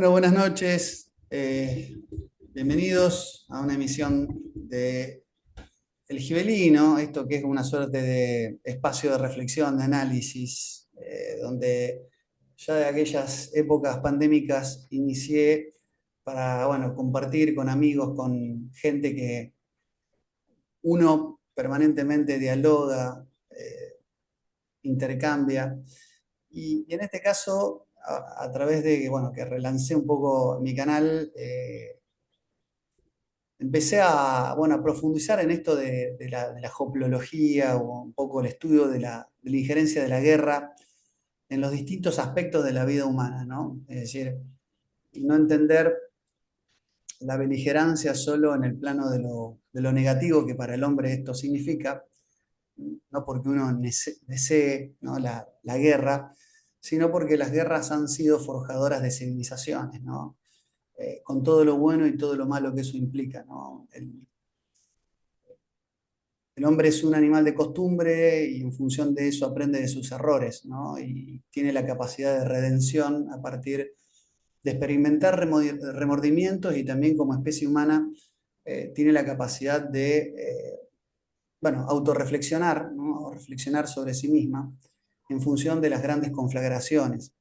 Bueno, buenas noches. Bienvenidos a una emisión de El Gibelino, esto que es una suerte de espacio de reflexión, de análisis, donde ya de aquellas épocas pandémicas inicié para, bueno, compartir con amigos, con gente que uno permanentemente dialoga, intercambia. Y en este caso, a través de que, bueno, que relancé un poco mi canal, empecé a, bueno, a profundizar en esto de la hoplología o un poco el estudio de la injerencia de la guerra en los distintos aspectos de la vida humana, ¿no? Es decir, no entender la beligerancia solo en el plano de lo negativo que para el hombre esto significa, no porque uno desee, ¿no?, la guerra, sino porque las guerras han sido forjadoras de civilizaciones, ¿no? Con todo lo bueno y todo lo malo que eso implica, ¿no? El hombre es un animal de costumbre y en función de eso aprende de sus errores, ¿no? Y tiene la capacidad de redención a partir de experimentar remordimientos y también como especie humana tiene la capacidad de, bueno, autorreflexionar, ¿no? O reflexionar sobre sí misma en función de las grandes conflagraciones,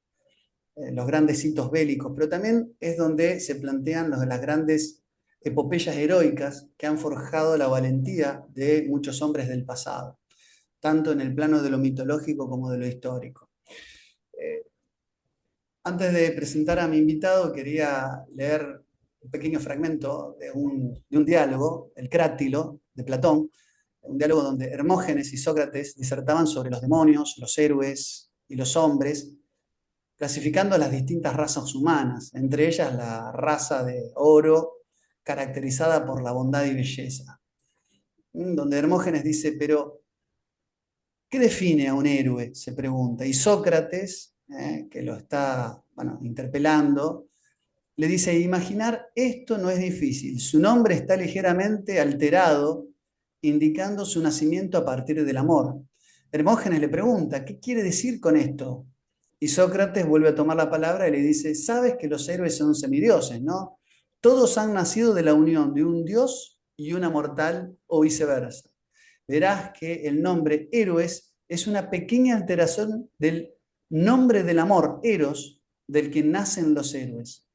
los grandes hitos bélicos, pero también es donde se plantean las grandes epopeyas heroicas que han forjado la valentía de muchos hombres del pasado, tanto en el plano de lo mitológico como de lo histórico. Eh, Antes de presentar a mi invitado, quería leer un pequeño fragmento de un diálogo, el Crátilo, de Platón, un diálogo donde Hermógenes y Sócrates disertaban sobre los demonios, los héroes y los hombres, clasificando las distintas razas humanas, entre ellas la raza de oro, caracterizada por la bondad y belleza. Donde Hermógenes dice, pero ¿qué define a un héroe?, se pregunta. Y Sócrates, que lo está, bueno, interpelando, le dice, imaginar esto no es difícil. Su nombre está ligeramente alterado, indicando su nacimiento a partir del amor. Hermógenes le pregunta, ¿qué quiere decir con esto? Y Sócrates vuelve a tomar la palabra y le dice, sabes que los héroes son semidioses, ¿no? Todos han nacido de la unión de un dios y una mortal o viceversa. Verás que el nombre héroes es una pequeña alteración del nombre del amor, Eros, del que nacen los héroes.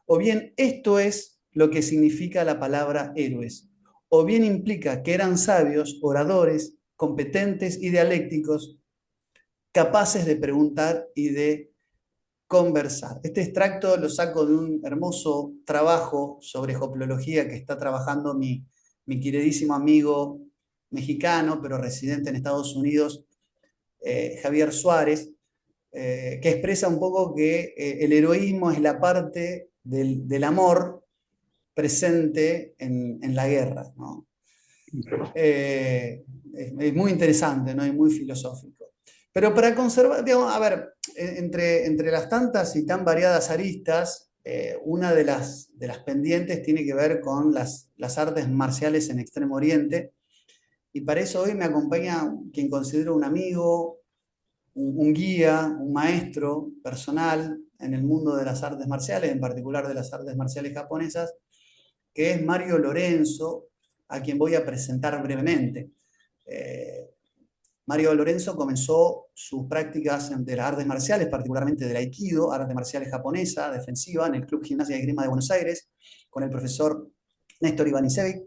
O bien esto es lo que significa la palabra héroes, o bien implica que eran sabios, oradores, competentes y dialécticos, capaces de preguntar y de conversar. Este extracto lo saco de un hermoso trabajo sobre hoplología que está trabajando mi queridísimo amigo mexicano, pero residente en Estados Unidos, Javier Suárez, que expresa un poco que el heroísmo es la parte del amor presente en la guerra, ¿no? Es muy interesante, ¿no? Y muy filosófico. Pero para conservar, digamos, a ver, entre las tantas y tan variadas aristas, una de las pendientes tiene que ver con las artes marciales en Extremo Oriente, y para eso hoy me acompaña quien considero un amigo, un guía, un maestro personal en el mundo de las artes marciales, en particular de las artes marciales japonesas, que es Mario Lorenzo, a quien voy a presentar brevemente. Eh, Mario Lorenzo comenzó sus prácticas de las artes marciales, particularmente del Aikido, arte marciales japonesa, defensiva, en el Club Gimnasia y Esgrima de Buenos Aires, con el profesor Néstor Ivanisevic.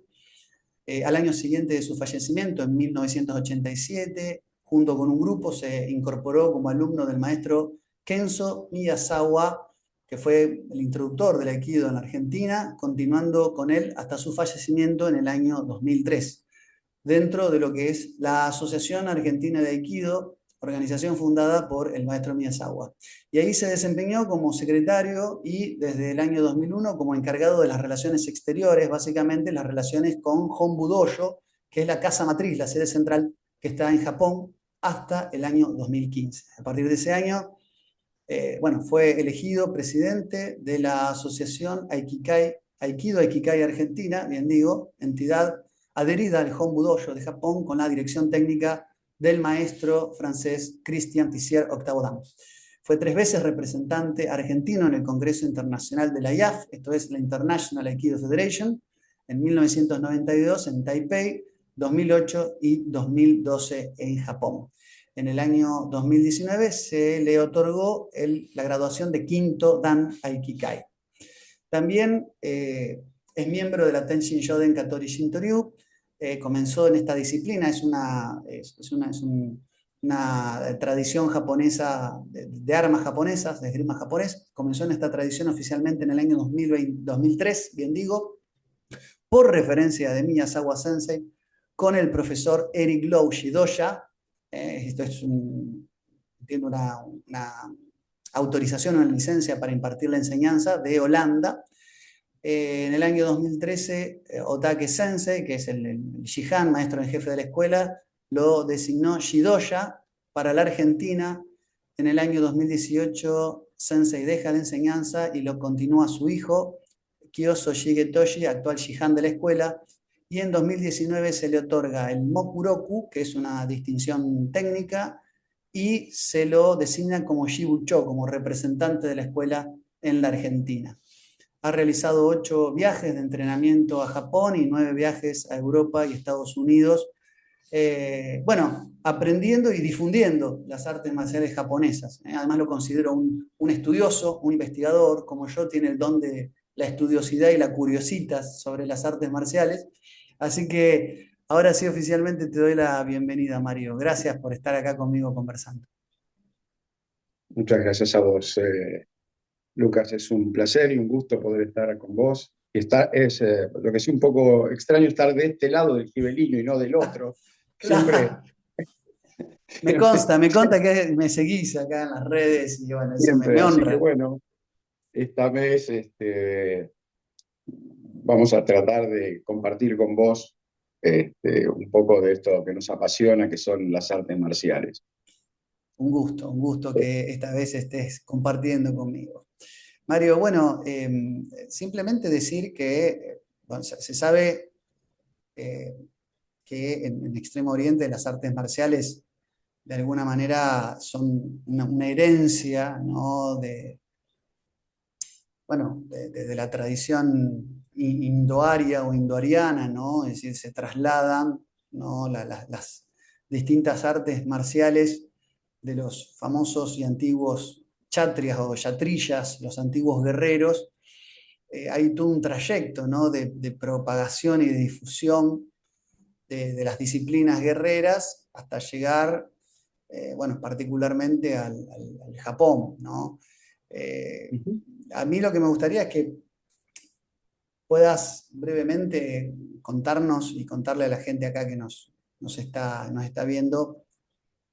Al año siguiente de su fallecimiento, en 1987, junto con un grupo, se incorporó como alumno del maestro Kenzo Miyazawa, que fue el introductor del Aikido en la Argentina, continuando con él hasta su fallecimiento en el año 2003, dentro de lo que es la Asociación Argentina de Aikido, organización fundada por el maestro Miyazawa. Y ahí se desempeñó como secretario y desde el año 2001 como encargado de las relaciones exteriores, básicamente las relaciones con Honbu Dojo, que es la casa matriz, la sede central que está en Japón, hasta el año 2015. A partir de ese año, bueno, fue elegido presidente de la Asociación Aikido Aikikai Argentina, bien digo, entidad adherida al Honbu Dojo de Japón con la dirección técnica del maestro francés Christian Tissier Octavo Dan. Fue 3 veces representante argentino en el Congreso Internacional de la IAF, esto es la International Aikido Federation, en 1992 en Taipei, 2008 y 2012 en Japón. En el año 2019 se le otorgó la graduación de quinto Dan Aikikai. También es miembro de la Tenshin Shoden Katori Shintoryu. Comenzó en esta disciplina, es una tradición japonesa de armas japonesas, de esgrima japonés. Comenzó en esta tradición oficialmente en el año 2003, bien digo, por referencia de Miyazawa Sensei, con el profesor Eric Low Shidoya. Esto tiene una autorización o una licencia para impartir la enseñanza de Holanda. En el año 2013, Otake Sensei, que es el Shihan, maestro en jefe de la escuela, lo designó Shidoya para la Argentina. En el año 2018, Sensei deja la enseñanza y lo continúa su hijo, Kyoso Shigetoshi, actual Shihan de la escuela. Y en 2019 se le otorga el Mokuroku, que es una distinción técnica, y se lo designa como Shibucho, como representante de la escuela en la Argentina. Ha realizado 8 viajes de entrenamiento a Japón y 9 viajes a Europa y Estados Unidos, aprendiendo y difundiendo las artes marciales japonesas. Además lo considero un estudioso, un investigador, como yo, tiene el don de la estudiosidad y la curiositas sobre las artes marciales. Así que ahora sí oficialmente te doy la bienvenida, Mario. Gracias por estar acá conmigo conversando. Muchas gracias a vos, Lucas. Es un placer y un gusto poder estar con vos. Lo que sí un poco extraño estar de este lado del gibelino y no del otro. Siempre, Claro. Me consta que me seguís acá en las redes y bueno, eso me siempre. Así que honra. bueno, esta vez vamos a tratar de compartir con vos un poco de esto que nos apasiona, que son las artes marciales. Un gusto que esta vez estés compartiendo conmigo. Mario, bueno, simplemente decir que bueno, se sabe eh, que en Extremo Oriente las artes marciales de alguna manera son una herencia, ¿no? De la tradición indoaria o indoariana, ¿no? Es decir, se trasladan, ¿no? Las distintas artes marciales de los famosos y antiguos chatrias o yatrillas, los antiguos guerreros. Hay todo un trayecto, ¿no? de propagación y de difusión de las disciplinas guerreras hasta llegar, particularmente al Japón, ¿no? Eh, Ujú. a mí lo que me gustaría es que puedas brevemente contarnos y contarle a la gente acá que nos está viendo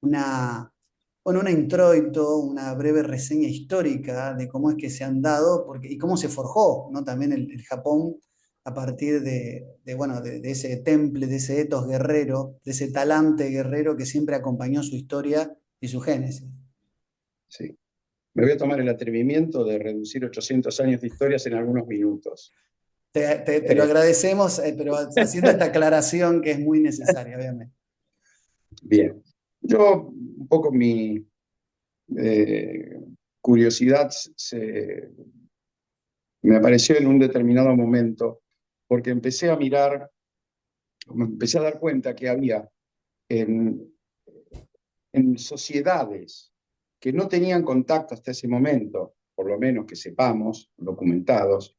un introito, una breve reseña histórica de cómo es que se han dado y cómo se forjó, ¿no? También el Japón a partir de ese temple, de ese etos guerrero, de ese talante guerrero que siempre acompañó su historia y su génesis. Sí. Me voy a tomar el atrevimiento de reducir 800 años de historias en algunos minutos. Te lo Eh, agradecemos, pero haciendo esta aclaración que es muy necesaria, obviamente. Bien, yo un poco mi curiosidad me apareció en un determinado momento porque empecé a mirar, me empecé a dar cuenta que había en, en sociedades que no tenían contacto hasta ese momento, por lo menos que sepamos, documentados,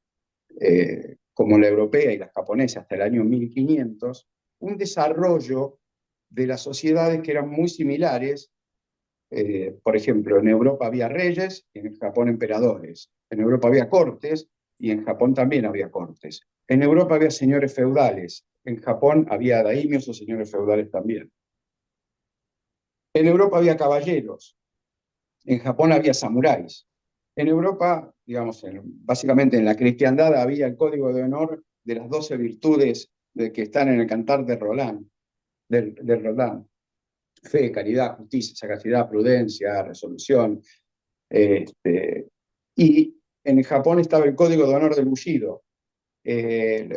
como la europea y la japonesa hasta el año 1500, un desarrollo de las sociedades que eran muy similares. Por ejemplo, en Europa había reyes y en Japón emperadores. En Europa había cortes y en Japón también había cortes. En Europa había señores feudales. En Japón había daimios o señores feudales también. En Europa había caballeros. En Japón había samuráis. En Europa, digamos, básicamente en la cristiandad había el código de honor de las 12 virtudes que están en el cantar de Roland, de Roland. Fe, caridad, justicia, sagacidad, prudencia, resolución. Y en Japón estaba el código de honor del Bushido. Eh,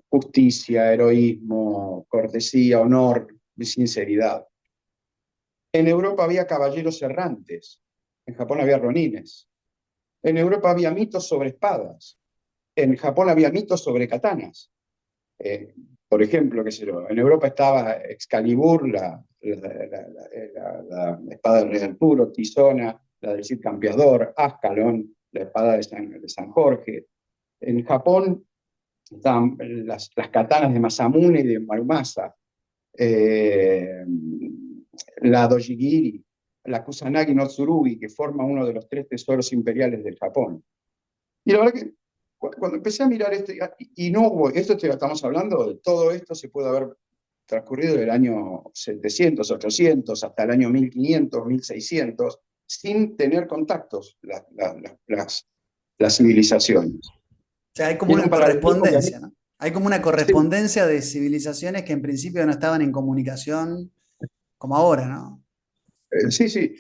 Justicia, heroísmo, cortesía, honor, sinceridad. En Europa había caballeros errantes. En Japón había ronines. En Europa había mitos sobre espadas. En Japón había mitos sobre katanas. Eh, por ejemplo, qué sé yo, en Europa estaba Excalibur, la espada del Rey Arturo, Tizona, la del Cid Campeador, Ascalon, la espada de San Jorge. En Japón estaban las katanas de Masamune y de Marumasa, eh, la Dojigiri, la Kusanagi no Tsurugi, que forma uno de los tres tesoros imperiales del Japón. Y la verdad que cuando empecé a mirar esto, y no hubo, estamos hablando de todo esto, se puede haber transcurrido del año 700, 800, hasta el año 1500, 1600, sin tener contactos las civilizaciones. O sea, hay como Y era un una paralelismo que a mí, correspondencia, ¿no? Hay como una sí, correspondencia de civilizaciones que en principio no estaban en comunicación como ahora, ¿no? sí, sí,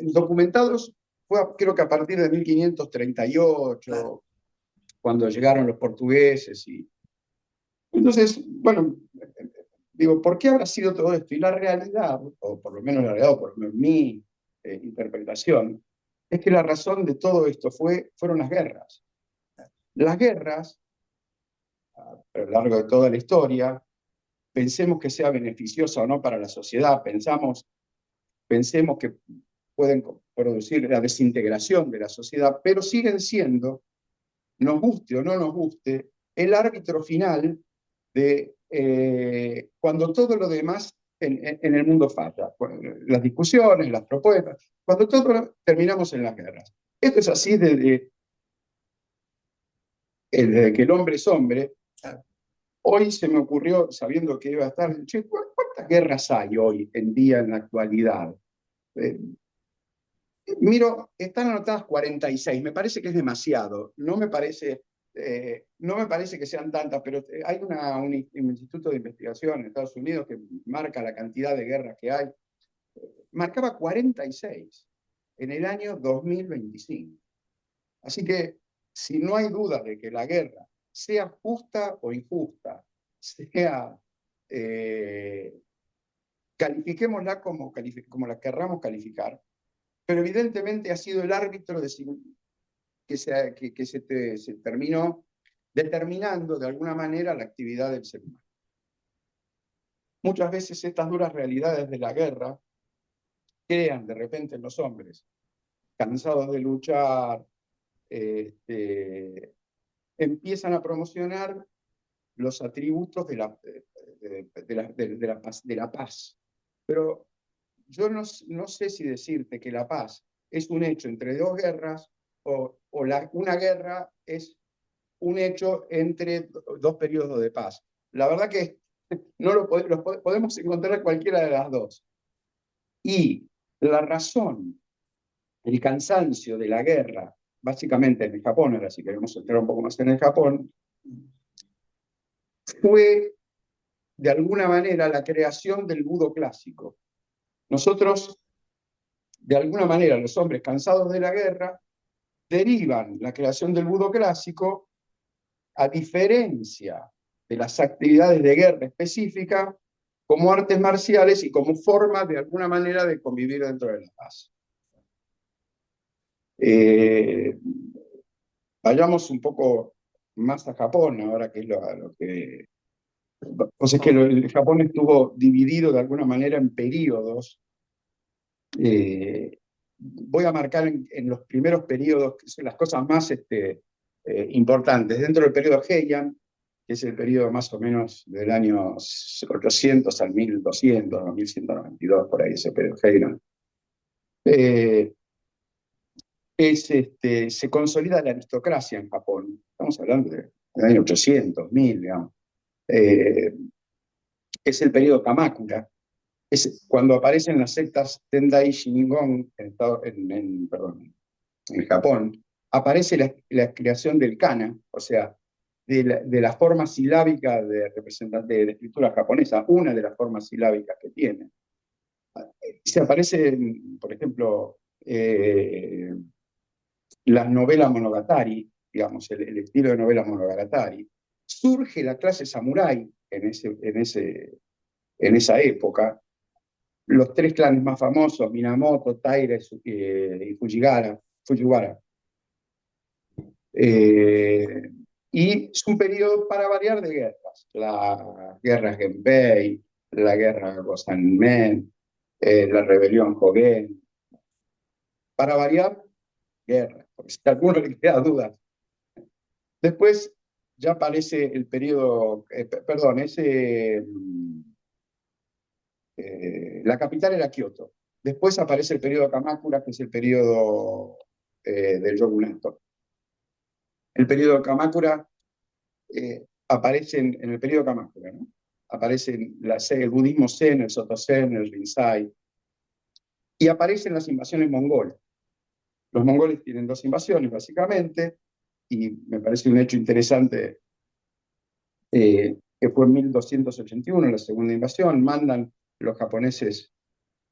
documentados fue creo que a partir de Claro. 1538, cuando llegaron los portugueses. Y entonces, bueno, digo, ¿por qué habrá sido todo esto? Y la realidad, o por lo menos la realidad, o por lo menos mi interpretación, es que la razón de todo esto fueron las guerras. Las guerras, a lo largo de toda la historia, pensemos que sea beneficiosa o no para la sociedad, pensemos que pueden producir la desintegración de la sociedad, pero siguen siendo, nos guste o no nos guste, el árbitro final de cuando todo lo demás en el mundo falla. Las discusiones, las propuestas, cuando todo terminamos en las guerras. Esto es así desde que el hombre es hombre. Hoy se me ocurrió, sabiendo que iba a estar, che, ¿cuántas guerras hay hoy en día en la actualidad? Eh, Miro, están anotadas 46, me parece que es demasiado, no me parece que sean tantas, pero hay un instituto de investigación en Estados Unidos que marca la cantidad de guerras que hay. Marcaba 46 en el año 2025. Así que, si no hay duda de que la guerra, sea justa o injusta, sea, eh, califiquémosla como la querramos calificar, pero evidentemente ha sido el árbitro se terminó determinando de alguna manera la actividad del ser humano. Muchas veces estas duras realidades de la guerra crean de repente en los hombres, cansados de luchar, empiezan a promocionar los atributos de la paz. Pero yo no sé si decirte que la paz es un hecho entre dos guerras o una guerra es un hecho entre dos periodos de paz. La verdad que no podemos encontrar cualquiera de las dos. Y la razón, el cansancio de la guerra, básicamente en el Japón, ahora si queremos entrar un poco más en el Japón, fue de alguna manera la creación del Budo clásico. Nosotros, de alguna manera, los hombres cansados de la guerra, derivan la creación del Budo clásico, a diferencia de las actividades de guerra específica, como artes marciales y como forma de alguna manera de convivir dentro de la paz. Vayamos un poco más a Japón, ahora que es lo que... O sea, es que el Japón estuvo dividido de alguna manera en periodos. Voy a marcar en los primeros periodos, que son las cosas más importantes. Dentro del periodo Heian, que es el periodo más o menos del año 800 al 1200, 1192, por ahí ese periodo Heian, eh, se consolida la aristocracia en Japón. Estamos hablando del año 800, 1000, digamos. Eh, es el periodo Kamakura, es cuando aparecen las sectas Tendai Shingon en Japón, aparece la creación del kana, o sea, de la forma silábica de escritura japonesa, una de las formas silábicas que tiene. Se aparecen, por ejemplo, las novelas monogatari, digamos, el estilo de novela monogatari. Surge la clase samurái en esa época, los tres clanes más famosos, Minamoto, Taira y Fujiwara. Eh, y es un periodo para variar de guerras. La guerra Genpei, la guerra Gosanmen, la rebelión Hogen. Para variar, guerra, porque si a alguno le queda duda. Después ya aparece el periodo, perdón, la capital era Kioto. Después aparece el periodo Kamakura, que es el periodo del shogunato. El periodo Kamakura aparece en el periodo Kamakura, ¿no? Aparecen el budismo Zen, el Soto Zen, el Rinzai, y aparecen las invasiones mongolas. Los mongoles tienen dos invasiones, básicamente, y me parece un hecho interesante que fue en 1281, la segunda invasión. Mandan los japoneses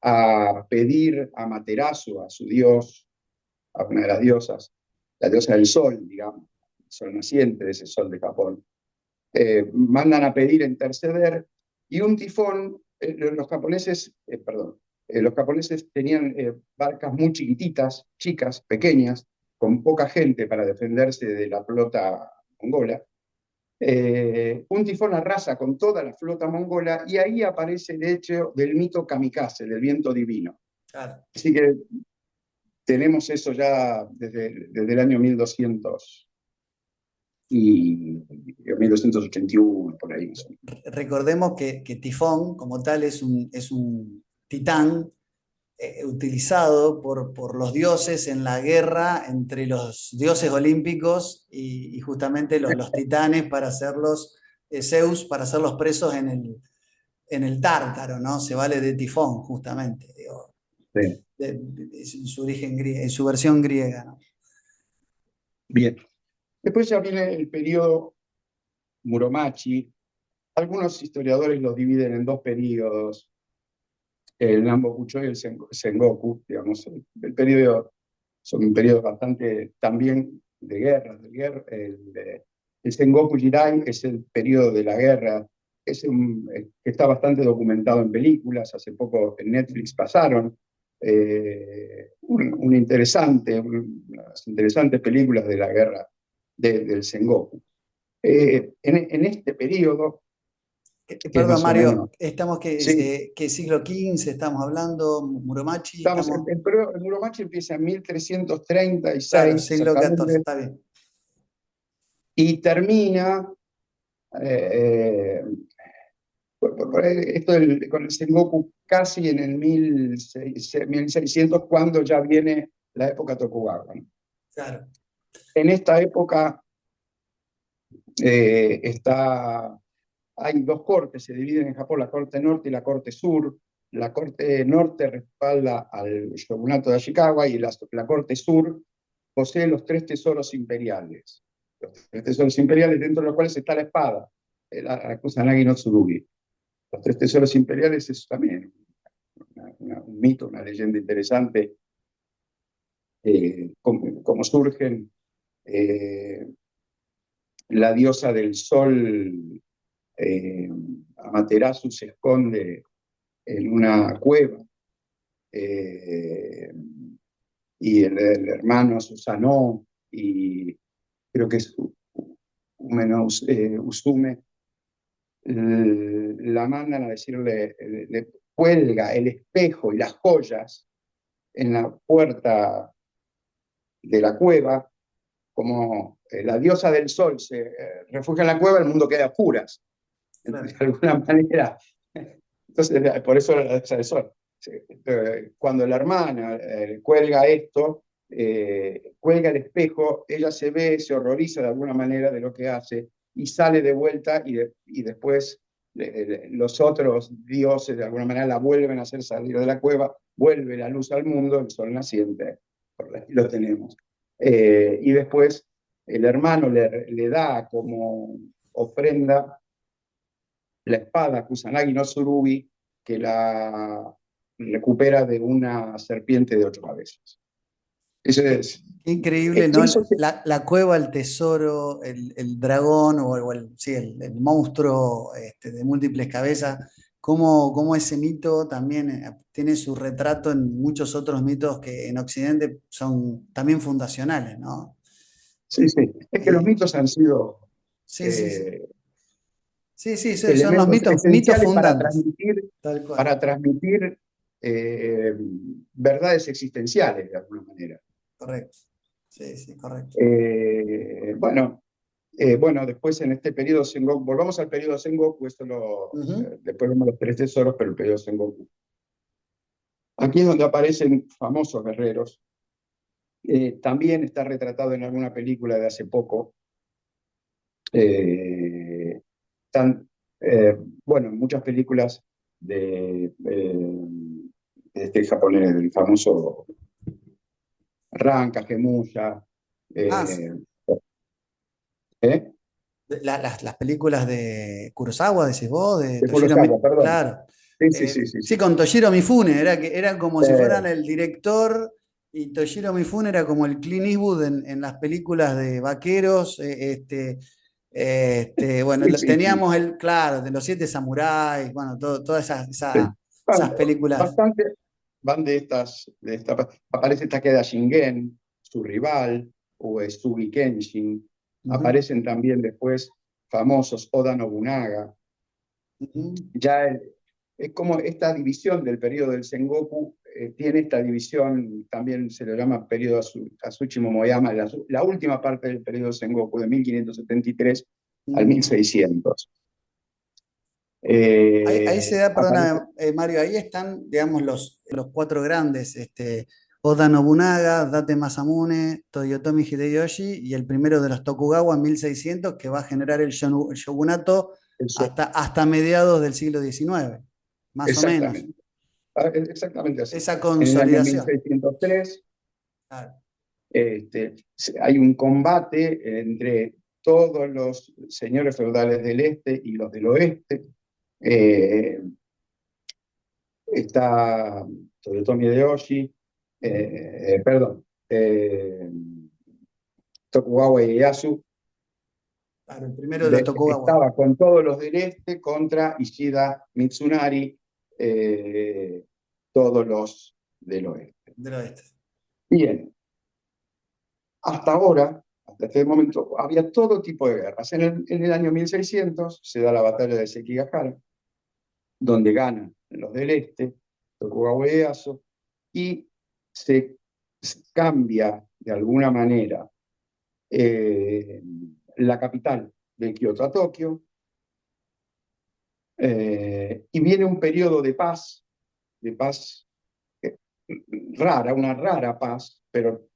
a pedir a Materasu, a su dios, a una de las diosas, la diosa del sol, digamos, el sol naciente de ese sol de Japón. Mandan a pedir interceder, y un tifón, los japoneses tenían barcas muy chiquititas, chicas, pequeñas, con poca gente para defenderse de la flota mongola. Un tifón arrasa con toda la flota mongola, y ahí aparece el hecho del mito kamikaze, del viento divino. Claro. Así que tenemos eso ya desde el año 1200 y 1281, por ahí. Recordemos que Tifón, como tal, es un titán utilizado por los dioses en la guerra entre los dioses olímpicos y justamente los titanes para hacerlos, Zeus, para hacerlos presos en el Tártaro, ¿no? Se vale de Tifón, justamente, digo, Sí. en su origen griego, en su versión griega, ¿no? Bien. Después ya viene el periodo Muromachi. Algunos historiadores los dividen en dos periodos, el Nambokucho y el Sengoku, digamos. El periodo, son periodos bastante también de guerra. El Sengoku Jirai es el periodo de la guerra, que está bastante documentado en películas. Hace poco en Netflix pasaron unas interesantes películas de la guerra del Sengoku. En este periodo, que es Perdón, más o Mario, menos, estamos sí, que siglo XV estamos hablando, Muromachi, estamos, estamos, el Muromachi empieza en claro, 1336 siglo XIV, exactamente, está bien. y termina, eh, con el Sengoku casi en el 1600, cuando ya viene la época Tokugawa, ¿no? Claro. En esta época eh, está hay dos cortes, se dividen en Japón, la corte norte y la corte sur. La corte norte respalda al shogunato de Ashikawa, y la corte sur posee los tres tesoros imperiales. Los tres tesoros imperiales, dentro de los cuales está la espada, la Kusanagi no Tsurugi. Los tres tesoros imperiales es también un mito, una leyenda interesante, cómo surgen. Eh, la diosa del sol, eh, Amaterasu, se esconde en una cueva, eh, y el hermano Susanoo, y creo que es Usume, la mandan a decirle, le cuelga el espejo y las joyas en la puerta de la cueva. Como la diosa del sol se refugia en la cueva, el mundo queda a oscuras, Claro. de alguna manera. Entonces, por eso era la diosa del sol. Cuando la hermana cuelga esto, cuelga el espejo, ella se ve, se horroriza de alguna manera de lo que hace, y sale de vuelta, y después los otros dioses de alguna manera la vuelven a hacer salir de la cueva, vuelve la luz al mundo, el sol naciente, por aquí lo tenemos. Y después el hermano le da como ofrenda la espada Kusanagi no Tsurugi, que la recupera de una serpiente de 8 cabezas. Eso Qué, es, qué increíble, ¿no? eso La cueva, el tesoro, el dragón sí, el monstruo de múltiples cabezas cómo ese mito también tiene su retrato en muchos otros mitos que en Occidente son también fundacionales, ¿no? Sí, sí. Es que los Eh, mitos han sido sí, sí, sí. eh, Sí, sí, son los elementos mitos esenciales fundantes, tal cual. para transmitir verdades existenciales, de alguna manera. Correcto. Sí, sí, correcto. Bueno, bueno, después en este periodo Sengoku, volvamos al periodo Sengoku, Ujú, después vemos los tres tesoros, pero el periodo Sengoku. Aquí es donde aparecen famosos guerreros. También está retratado en alguna película de hace poco. Eh, tan, bueno, en muchas películas de este japonés, del famoso Ranka, Gemuya, Ah, eh, ¿eh? las películas de Kurosawa, decís vos, de De Toshiro Kurosawa, perdón. claro. Sí, sí, sí, sí, Sí, sí. con Toshiro Mifune, que era como si fueran Eh, el director y Toshiro Mifune era como el Clint Eastwood en las películas de vaqueros. Bueno, sí, sí, sí. teníamos claro, de los siete samuráis, bueno, todas Sí. esas Van, películas. bastante van aparece Takeda Shingen, su rival, o Sugi Kenshin. Ujú, Aparecen también después famosos Oda Nobunaga. ujú. Ya es como esta división del periodo del Sengoku, tiene esta división, también se le llama periodo Asuchi Momoyama, la última parte del periodo Sengoku, de 1573 al Mm. 1600. Ahí se da, Aparece perdona, Mario, ahí están, digamos, los cuatro grandes, Oda Nobunaga, Date Masamune, Toyotomi Hideyoshi y el primero de los Tokugawa en 1600 que va a generar el shogunato eso, hasta mediados del siglo XIX, más o menos. exactamente. Exactamente así. Esa En el año consolidación. 1603 Claro. hay un combate entre todos los señores feudales del este y los del oeste. Eh, Está Toyotomi Hideyoshi, perdón, Tokugawa Ieyasu, Claro, el primero de los Tokugawa, estaba con todos los del este contra Ishida Mitsunari, eh, todos los del oeste. del oeste. Bien, hasta ahora, hasta este momento, había todo tipo de guerras. En el año 1600 se da la batalla de Sekigahara, donde ganan los del este, Tokugawa Ieyasu, y se cambia de alguna manera la capital de Kioto a Tokio, y viene un periodo de paz eh, rara, una rara paz, pero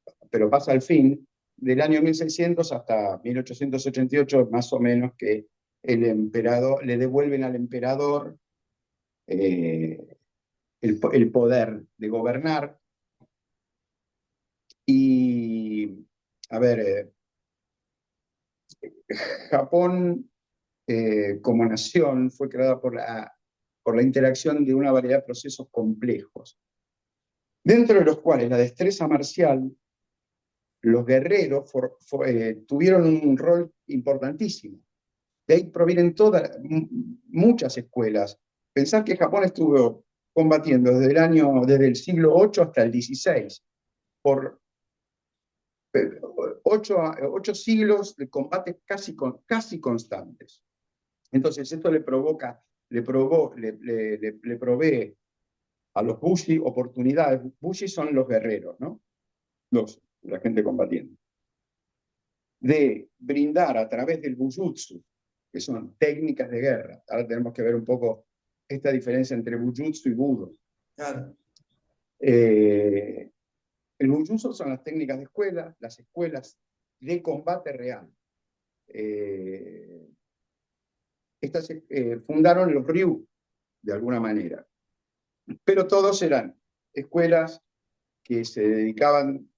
pasa al fin, del año 1600 hasta 1888, más o menos, que el emperador, le devuelven al emperador eh, el poder de gobernar. Y, a ver, Japón como nación fue creada por la interacción de una variedad de procesos complejos, dentro de los cuales la destreza marcial, los guerreros tuvieron un rol importantísimo. De ahí provienen muchas escuelas. Pensar que Japón estuvo combatiendo desde el siglo VIII hasta el XVI, por ocho siglos de combates casi constantes. Entonces, esto le provee a los Bushi oportunidades. Bushi son los guerreros, ¿no? La gente combatiendo. De brindar a través del Bujutsu, que son técnicas de guerra. Ahora tenemos que ver un poco esta diferencia entre Bujutsu y Budo. Claro. Eh, el Bujutsu son las técnicas de escuela, las escuelas de combate real. Estas fundaron los Ryu, de alguna manera. Pero todos eran escuelas que se dedicaban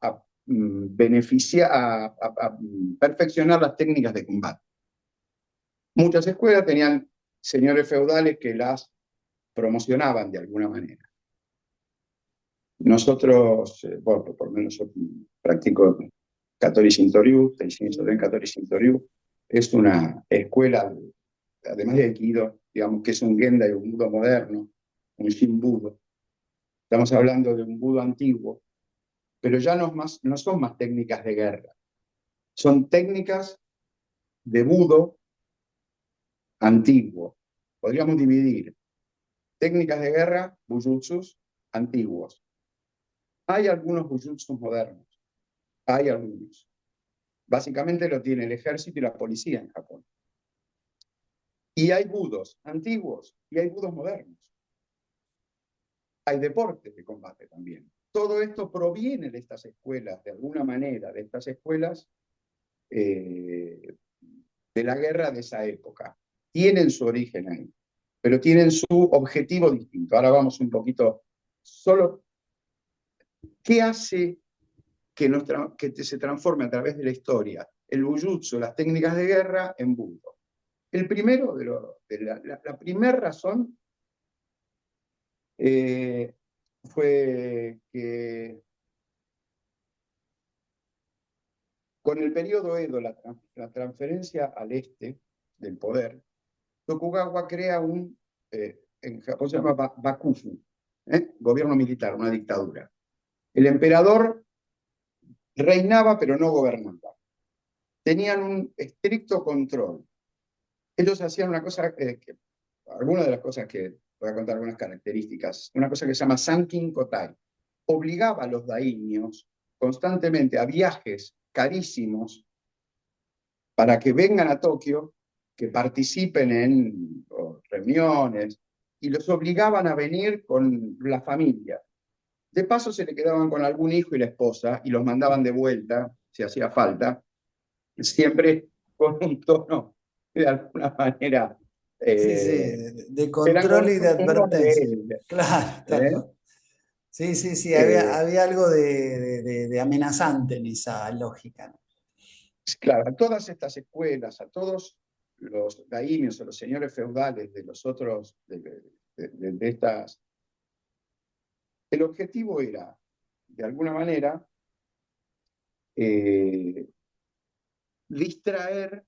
a beneficiar, a perfeccionar las técnicas de combate. Muchas escuelas tenían señores feudales que las promocionaban de alguna manera. Nosotros, bueno, por lo menos yo practico Katori Shintoryu, Teishin Soden Katori Shintoryu, es una escuela además de Aikido, digamos que es un Gendai, un Budo moderno, un Shin Budo. Estamos hablando de un Budo antiguo, pero ya no son más técnicas de guerra, son técnicas de Budo antiguo. Podríamos dividir técnicas de guerra, bujutsus antiguos. Hay algunos bujutsus modernos, hay algunos. Básicamente lo tiene el ejército y la policía en Japón. Y hay budos antiguos y hay budos modernos. Hay deportes de combate también. Todo esto proviene de estas escuelas, de alguna manera, de estas escuelas de la guerra de esa época. Tienen su origen ahí, pero tienen su objetivo distinto. Ahora vamos un poquito, solo, ¿qué hace que se transforme a través de la historia el bujutsu, las técnicas de guerra, en budo? El primero, la primera razón fue que con el periodo Edo, la transferencia al este del poder, Tokugawa crea en Japón se llama Bakufu, gobierno militar, una dictadura. El emperador reinaba pero no gobernaba. Tenían un estricto control. Ellos hacían una cosa, algunas de las cosas que voy a contar, algunas características, una cosa que se llama Sankin Kotai. Obligaba a los daimios constantemente a viajes carísimos para que vengan a Tokio, que participen en reuniones, y los obligaban a venir con la familia. De paso se le quedaban con algún hijo y la esposa, y los mandaban de vuelta, si hacía falta, siempre con un tono, de alguna manera, Sí, sí, de control y de un advertencia. rebelde. Claro, tal ¿Eh? cual. Sí, sí, sí, Eh, había algo de amenazante en esa lógica, ¿no? claro, a todas estas escuelas, a todos los daimios o los señores feudales de los otros, de estas, el objetivo era, de alguna manera, eh, distraer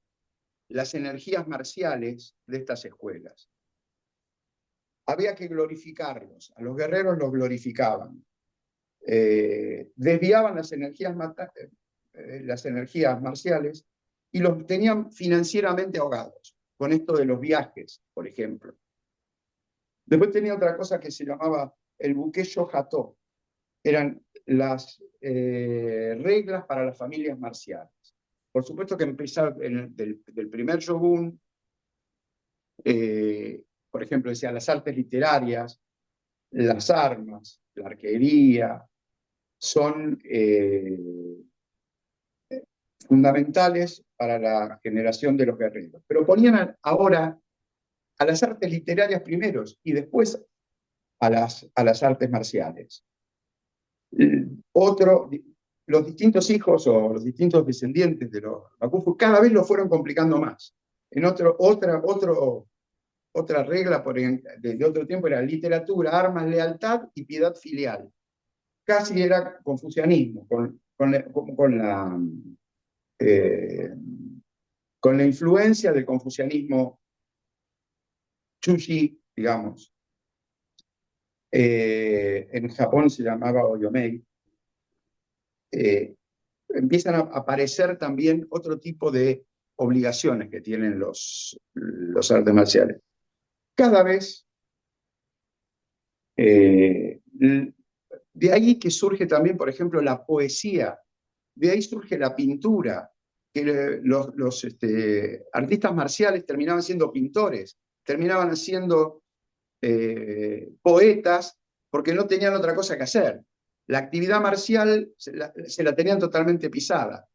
las energías marciales de estas escuelas. Había que glorificarlos, a los guerreros los glorificaban, desviaban las energías marciales y los tenían financieramente ahogados, con esto de los viajes, por ejemplo. Después tenía otra cosa que se llamaba el Bukesho Hato, eran las reglas para las familias marciales. Por supuesto que empezar del primer shogun, por ejemplo, decía las artes literarias, las armas, la arquería, son fundamentales para la generación de los guerreros. Pero ponían ahora a las artes literarias primeros y después a las artes marciales. Los distintos hijos o los distintos descendientes de los Bakufu cada vez lo fueron complicando más. En otra regla de otro tiempo era literatura, armas, lealtad y piedad filial. Casi era confucianismo, eh, con la influencia del confucianismo Chushi, digamos. En Japón se llamaba Oyomei. Empiezan a aparecer también otro tipo de obligaciones que tienen los artes marciales. Cada vez, de ahí que surge también, por ejemplo, la poesía, de ahí surge la pintura, que los artistas marciales terminaban siendo pintores, terminaban siendo poetas, porque no tenían otra cosa que hacer. La actividad marcial se la tenían totalmente pisada.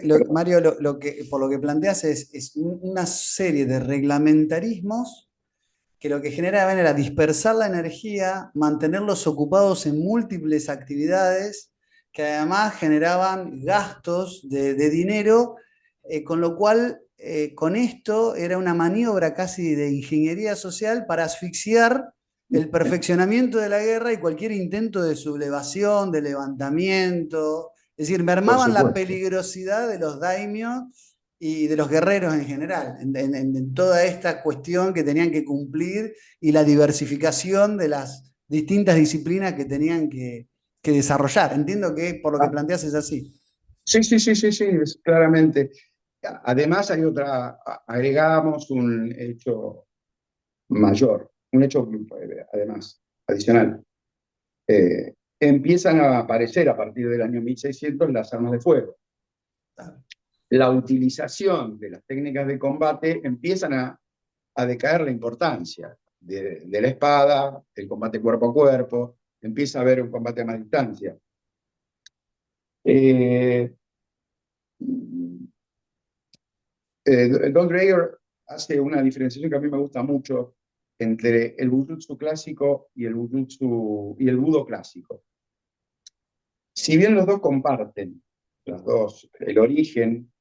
Yo Mario, por lo que planteas es una serie de reglamentarismos que lo que generaban era dispersar la energía, mantenerlos ocupados en múltiples actividades que además generaban gastos de dinero, con lo cual con esto era una maniobra casi de ingeniería social para asfixiar el perfeccionamiento de la guerra y cualquier intento de sublevación, de levantamiento. Es decir, Por mermaban la supuesto. peligrosidad de los daimios y de los guerreros en general, en toda esta cuestión que tenían que cumplir y la diversificación de las distintas disciplinas que tenían que desarrollar. Entiendo que por lo que Ah, planteas es así. sí, sí, sí, sí, sí, claramente. Además hay agregamos un hecho mayor, un hecho además adicional. Empiezan a aparecer a partir del año 1600 las armas de fuego. La utilización de las técnicas de combate empiezan a decaer la importancia de la espada, el combate cuerpo a cuerpo, empieza a haber un combate a más distancia. Eh, Don Dreyer hace una diferenciación que a mí me gusta mucho entre el Bujutsu clásico y el Budo clásico. Si bien los dos comparten, los dos, el origen,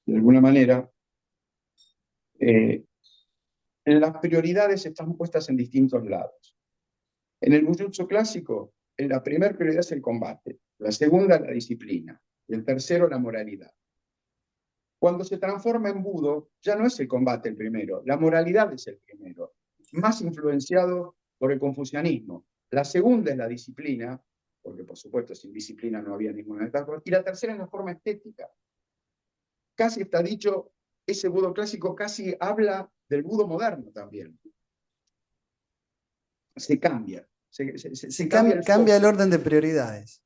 de alguna manera, las prioridades están puestas en distintos lados. En el Bujutsu clásico, la primera prioridad es el combate, la segunda la disciplina, y el tercero la moralidad. Cuando se transforma en Budo, ya no es el combate el primero, la moralidad es el primero, más influenciado por el confucianismo. La segunda es la disciplina, porque por supuesto sin disciplina no había ninguna de estas cosas, y la tercera es la forma estética. Casi está dicho, ese Budo clásico casi habla del Budo moderno también. Se cambia, se cambia el Cambia el foco. orden de prioridades.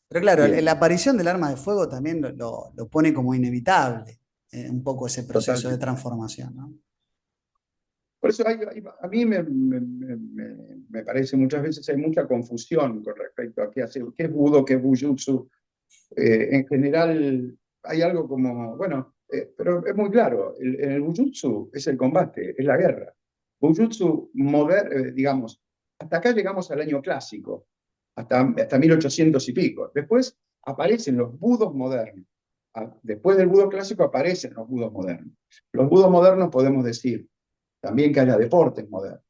Pero claro, la Bien, aparición del arma de fuego también lo pone como inevitable, un poco ese proceso de totalmente. transformación, ¿no? Por eso a mí me parece muchas veces hay mucha confusión con respecto a qué es Budo, qué es Bujutsu. En general hay algo como, bueno, pero es muy claro, en el Bujutsu es el combate, es la guerra. Bujutsu, digamos, hasta acá llegamos al año clásico, hasta 1800 y pico. Después aparecen los budos modernos. Después del budo clásico aparecen los budos modernos. Los budos modernos podemos decir también que haya deportes modernos,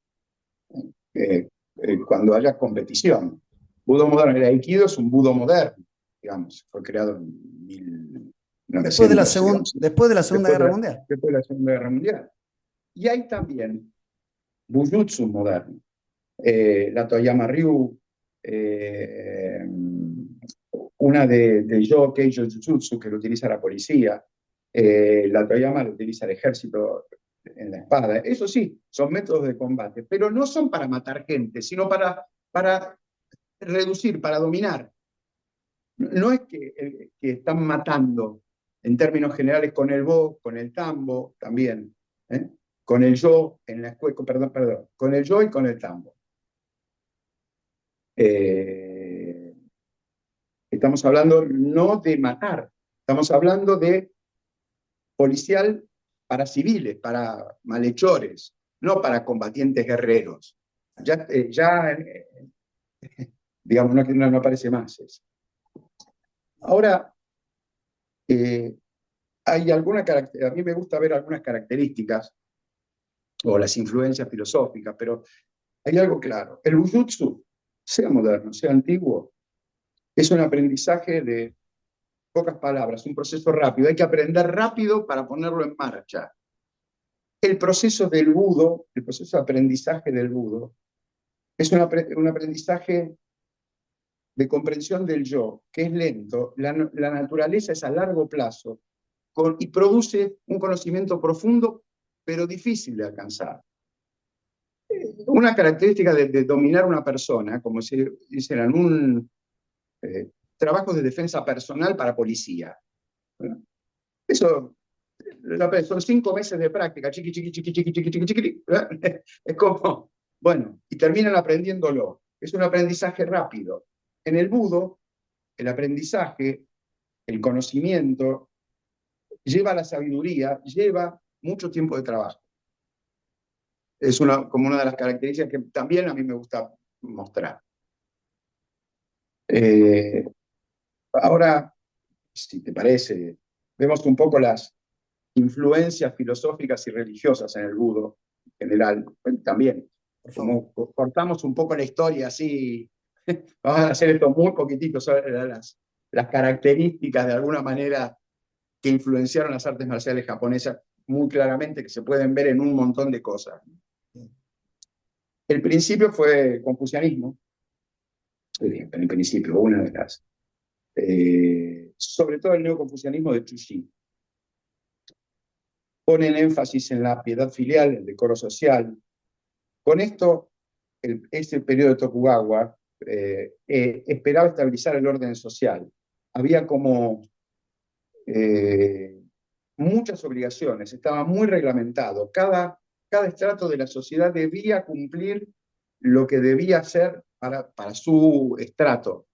eh, cuando haya competición. Budo moderno, el Aikido es un budo moderno, digamos, fue creado en 1900, digamos, Después de la Segunda después de Guerra la, Mundial. después de la Segunda Guerra Mundial. Y hay también Bujutsu moderno, la Toyama Ryu, eh, una de Yo Keijo Jujutsu que lo utiliza la policía, la Toyama lo utiliza el ejército en la espada. Eso sí, son métodos de combate, pero no son para matar gente, sino para reducir, para dominar. No es que están matando en términos generales con el bo, con el tambo también, ¿eh? Con el yo en la escuela, perdón, con el yo y con el tambo. Eh, Estamos hablando no de matar, estamos hablando de policial para civiles, para malhechores, no para combatientes guerreros. Ya digamos, no aparece más eso. Ahora, hay a mí me gusta ver algunas características o las influencias filosóficas, pero hay algo claro. El Bujutsu, sea moderno, sea antiguo, es un aprendizaje de pocas palabras, un proceso rápido. Hay que aprender rápido para ponerlo en marcha. El proceso del Budo, el proceso de aprendizaje del Budo, es un aprendizaje de comprensión del yo, que es lento. La naturaleza es a largo plazo y produce un conocimiento profundo, pero difícil de alcanzar. Una característica de dominar una persona, como se dice en un trabajo de defensa personal para policía. ¿No? Eso son 5 meses de práctica, chiqui, chiqui, chiqui, chiqui, chiqui, chiqui, chiqui, es como, bueno, y terminan aprendiéndolo. Es un aprendizaje rápido. En el Budo, el aprendizaje, el conocimiento, lleva a la sabiduría, lleva mucho tiempo de trabajo. Es como una de las características que también a mí me gusta mostrar. Eh, Ahora, si te parece, vemos un poco las influencias filosóficas y religiosas en el Budo en general, también, Por favor. como cortamos un poco la historia así, vamos a hacer esto muy poquitito sobre las características de alguna manera que influenciaron las artes marciales japonesas muy claramente, que se pueden ver en un montón de cosas. El principio fue confucianismo, en el principio, una de las, sobre todo el neoconfucianismo de Chuxi. Ponen énfasis en la piedad filial, el decoro social. Con esto, este periodo de Tokugawa esperaba estabilizar el orden social. Había como muchas obligaciones, estaba muy reglamentado. Cada estrato de la sociedad debía cumplir lo que debía hacer para su estrato.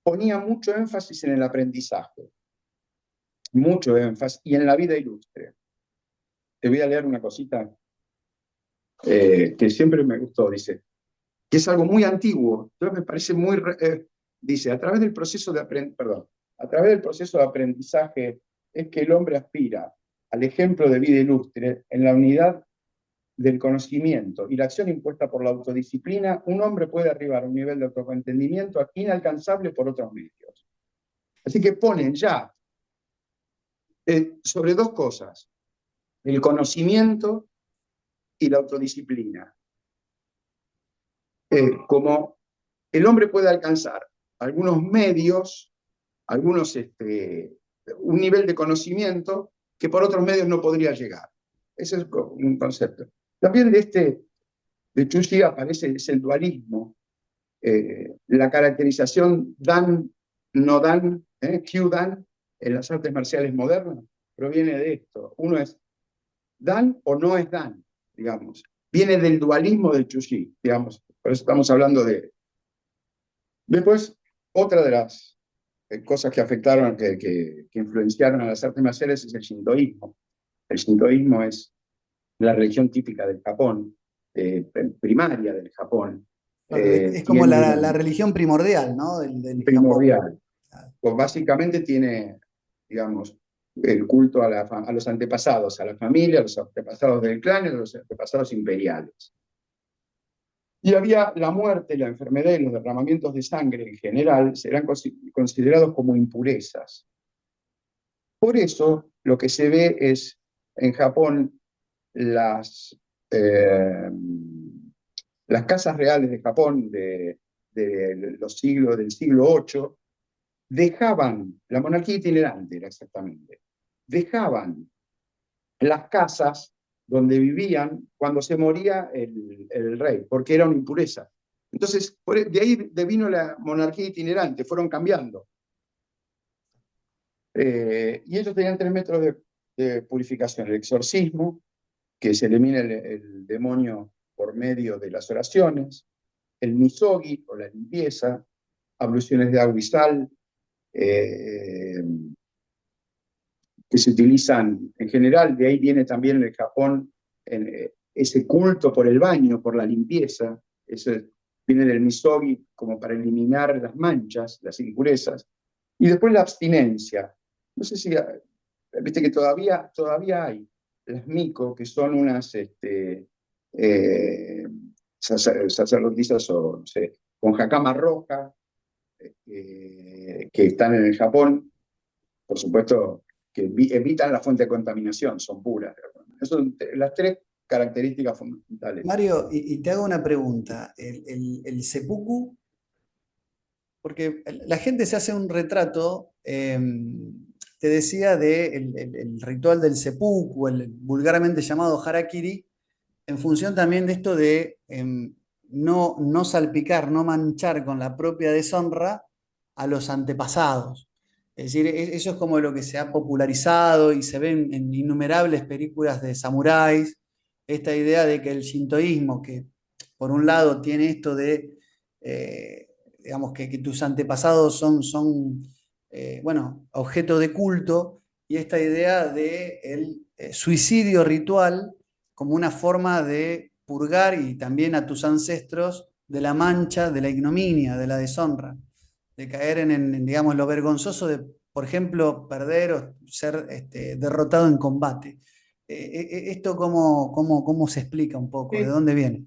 Ponía mucho énfasis en el aprendizaje, mucho énfasis, y en la vida ilustre. Te voy a leer una cosita que siempre me gustó, dice, que es algo muy antiguo, entonces me parece muy... dice, a través del proceso de aprendizaje es que el hombre aspira al ejemplo de vida ilustre en la unidad del conocimiento y la acción impuesta por la autodisciplina. Un hombre puede arribar a un nivel de autoentendimiento inalcanzable por otros medios. Así que ponen ya sobre dos cosas, el conocimiento y la autodisciplina. Como el hombre puede alcanzar algunos medios, un nivel de conocimiento que por otros medios no podría llegar. Ese es un concepto. También de Chuxi aparece el dualismo, la caracterización dan, no dan, Q-dan, en las artes marciales modernas, proviene de esto. Uno es dan o no es dan, digamos. Viene del dualismo del Chuxi, digamos. Por eso estamos hablando de... Después, otra de las cosas que afectaron, que influenciaron a las artes marciales es el shintoísmo. El shintoísmo es la religión típica del Japón, primaria del Japón. Claro, es como Tiene la religión primordial, ¿no? Del Japón. primordial. Pues básicamente tiene, digamos, el culto a los antepasados, a la familia, a los antepasados del clan y a los antepasados imperiales. Y había la muerte, la enfermedad y los derramamientos de sangre en general serán considerados como impurezas. Por eso lo que se ve es en Japón eh, las casas reales de Japón del siglo VIII dejaban, la monarquía itinerante era exactamente, dejaban las casas donde vivían cuando se moría el rey, porque era una impureza. Entonces, de ahí devino la monarquía itinerante, fueron cambiando. Y ellos tenían 3 métodos de purificación: el exorcismo, que se elimina el demonio por medio de las oraciones; el misogi, o la limpieza, abluciones de agua y sal, que se utilizan en general. De ahí viene también en el Japón ese culto por el baño, por la limpieza. Eso viene del misogi, como para eliminar las manchas, las impurezas. Y después la abstinencia. No sé si, viste que todavía hay las miko, que son unas sacerdotisas o, no sé, con jacama roja, que están en el Japón, por supuesto, que evitan la fuente de contaminación, son puras. Esas son las 3 características fundamentales. Mario, y te hago una pregunta. El seppuku, porque la gente se hace un retrato, te decía, el ritual del seppuku, el vulgarmente llamado harakiri, en función también de esto de no salpicar, no manchar con la propia deshonra a los antepasados. Es decir, eso es como lo que se ha popularizado y se ve en innumerables películas de samuráis, esta idea de que el shintoísmo, que por un lado tiene esto de, digamos, que tus antepasados son bueno, objeto de culto, y esta idea de el suicidio ritual como una forma de purgar y también a tus ancestros de la mancha, de la ignominia, de la deshonra, de caer digamos, lo vergonzoso de, por ejemplo, perder o ser derrotado en combate. ¿Esto cómo se explica un poco? ¿De Sí, dónde viene?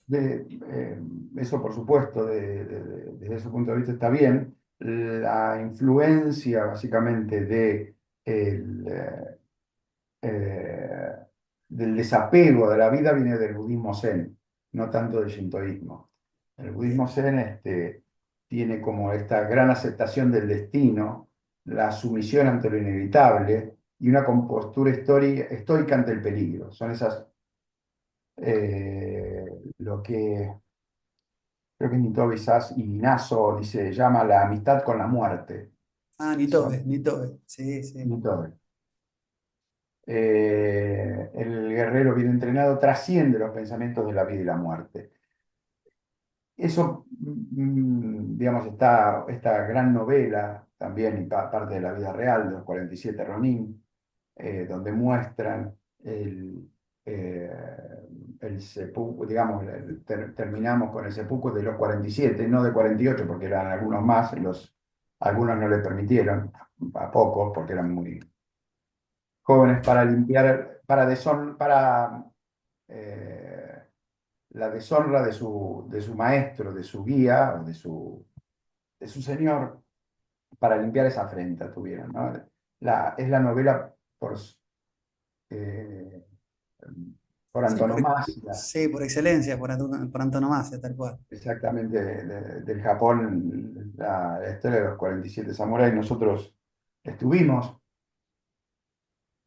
Eso, por supuesto, desde ese punto de vista está bien. La influencia, básicamente, eh, del desapego de la vida viene del budismo zen, no tanto del shintoísmo. El budismo Bien. zen tiene como esta gran aceptación del destino, la sumisión ante lo inevitable y una compostura estoica ante el peligro. Son esas, eh, lo que creo que Nitobe y Naso dice, llama la amistad con la muerte. Ah, Son Nitobe, Nitobe. Sí, sí. Nitobe. El guerrero bien entrenado trasciende los pensamientos de la vida y la muerte. Eso, digamos, está esta gran novela también, y parte de la vida real, de los 47 Ronin, donde muestran eh, el seppuku, digamos, terminamos con el seppuku de los 47, no de 48, porque eran algunos más, algunos no le permitieron, a pocos, porque eran muy jóvenes, para limpiar, para eh, la deshonra de su maestro, de su guía, o de su señor, para limpiar esa afrenta tuvieron, ¿no? Es la novela eh, por Sí, antonomasia, sí, por excelencia, por antonomasia, tal cual. exactamente, del Japón, la historia de los 47 samuráis. Nosotros estuvimos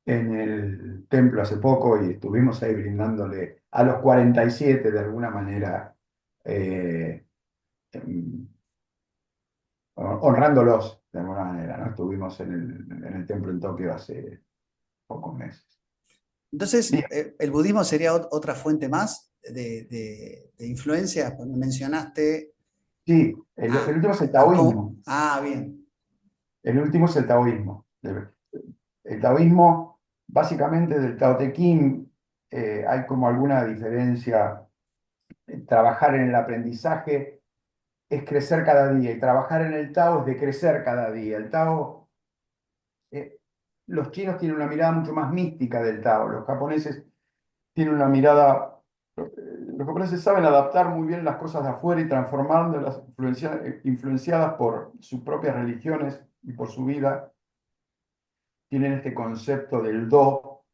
en el templo hace poco y estuvimos ahí brindándole a los 47 de alguna manera, eh, em, honrándolos de alguna manera, ¿no? Estuvimos en el templo en Tokio hace pocos meses. Entonces, Bien, ¿el budismo sería otra fuente más de influencia? Cuando mencionaste. sí, el Ah, último es el taoísmo. bien. El último es el taoísmo. El taoísmo, básicamente del Tao Te Ching, hay como alguna diferencia. Trabajar en el aprendizaje es crecer cada día y trabajar en el Tao es de crecer cada día. El Tao, eh, los chinos tienen una mirada mucho más mística del Tao, los japoneses tienen una mirada, los japoneses saben adaptar muy bien las cosas de afuera y transformándolas, influenciadas por sus propias religiones y por su vida, tienen este concepto del do.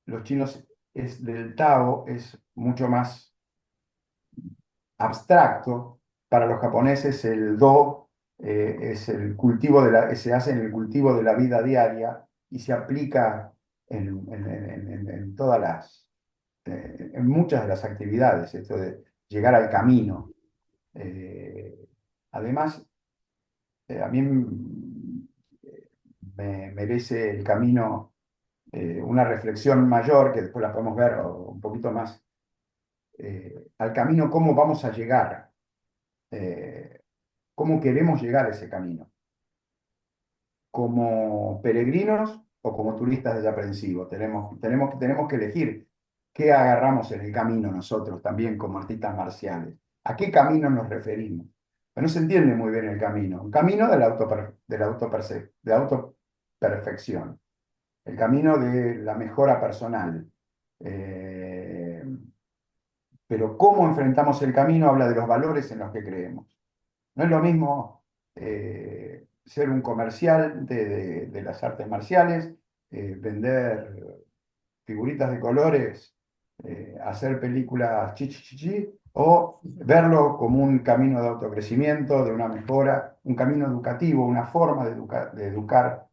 Los chinos del Tao es mucho más abstracto. Para los japoneses el do es el cultivo se hace en el cultivo de la vida diaria y se aplica en todas en muchas de las actividades, esto de llegar al camino. Eh, Además, a mí me merece el camino una reflexión mayor, que después la podemos ver un poquito más, al camino, cómo vamos a llegar, eh, cómo queremos llegar a ese camino, como peregrinos o como turistas desaprensivos. Tenemos que elegir qué agarramos en el camino nosotros también como artistas marciales. ¿A qué camino nos referimos? Pero no se entiende muy bien el camino. Un camino de la autoperfección, el camino de la mejora personal. Eh, pero cómo enfrentamos el camino habla de los valores en los que creemos. No es lo mismo ser un comercial de las artes marciales, vender figuritas de colores, hacer películas chichi, o verlo como un camino de autocrecimiento, de una mejora, un camino educativo, una forma de educar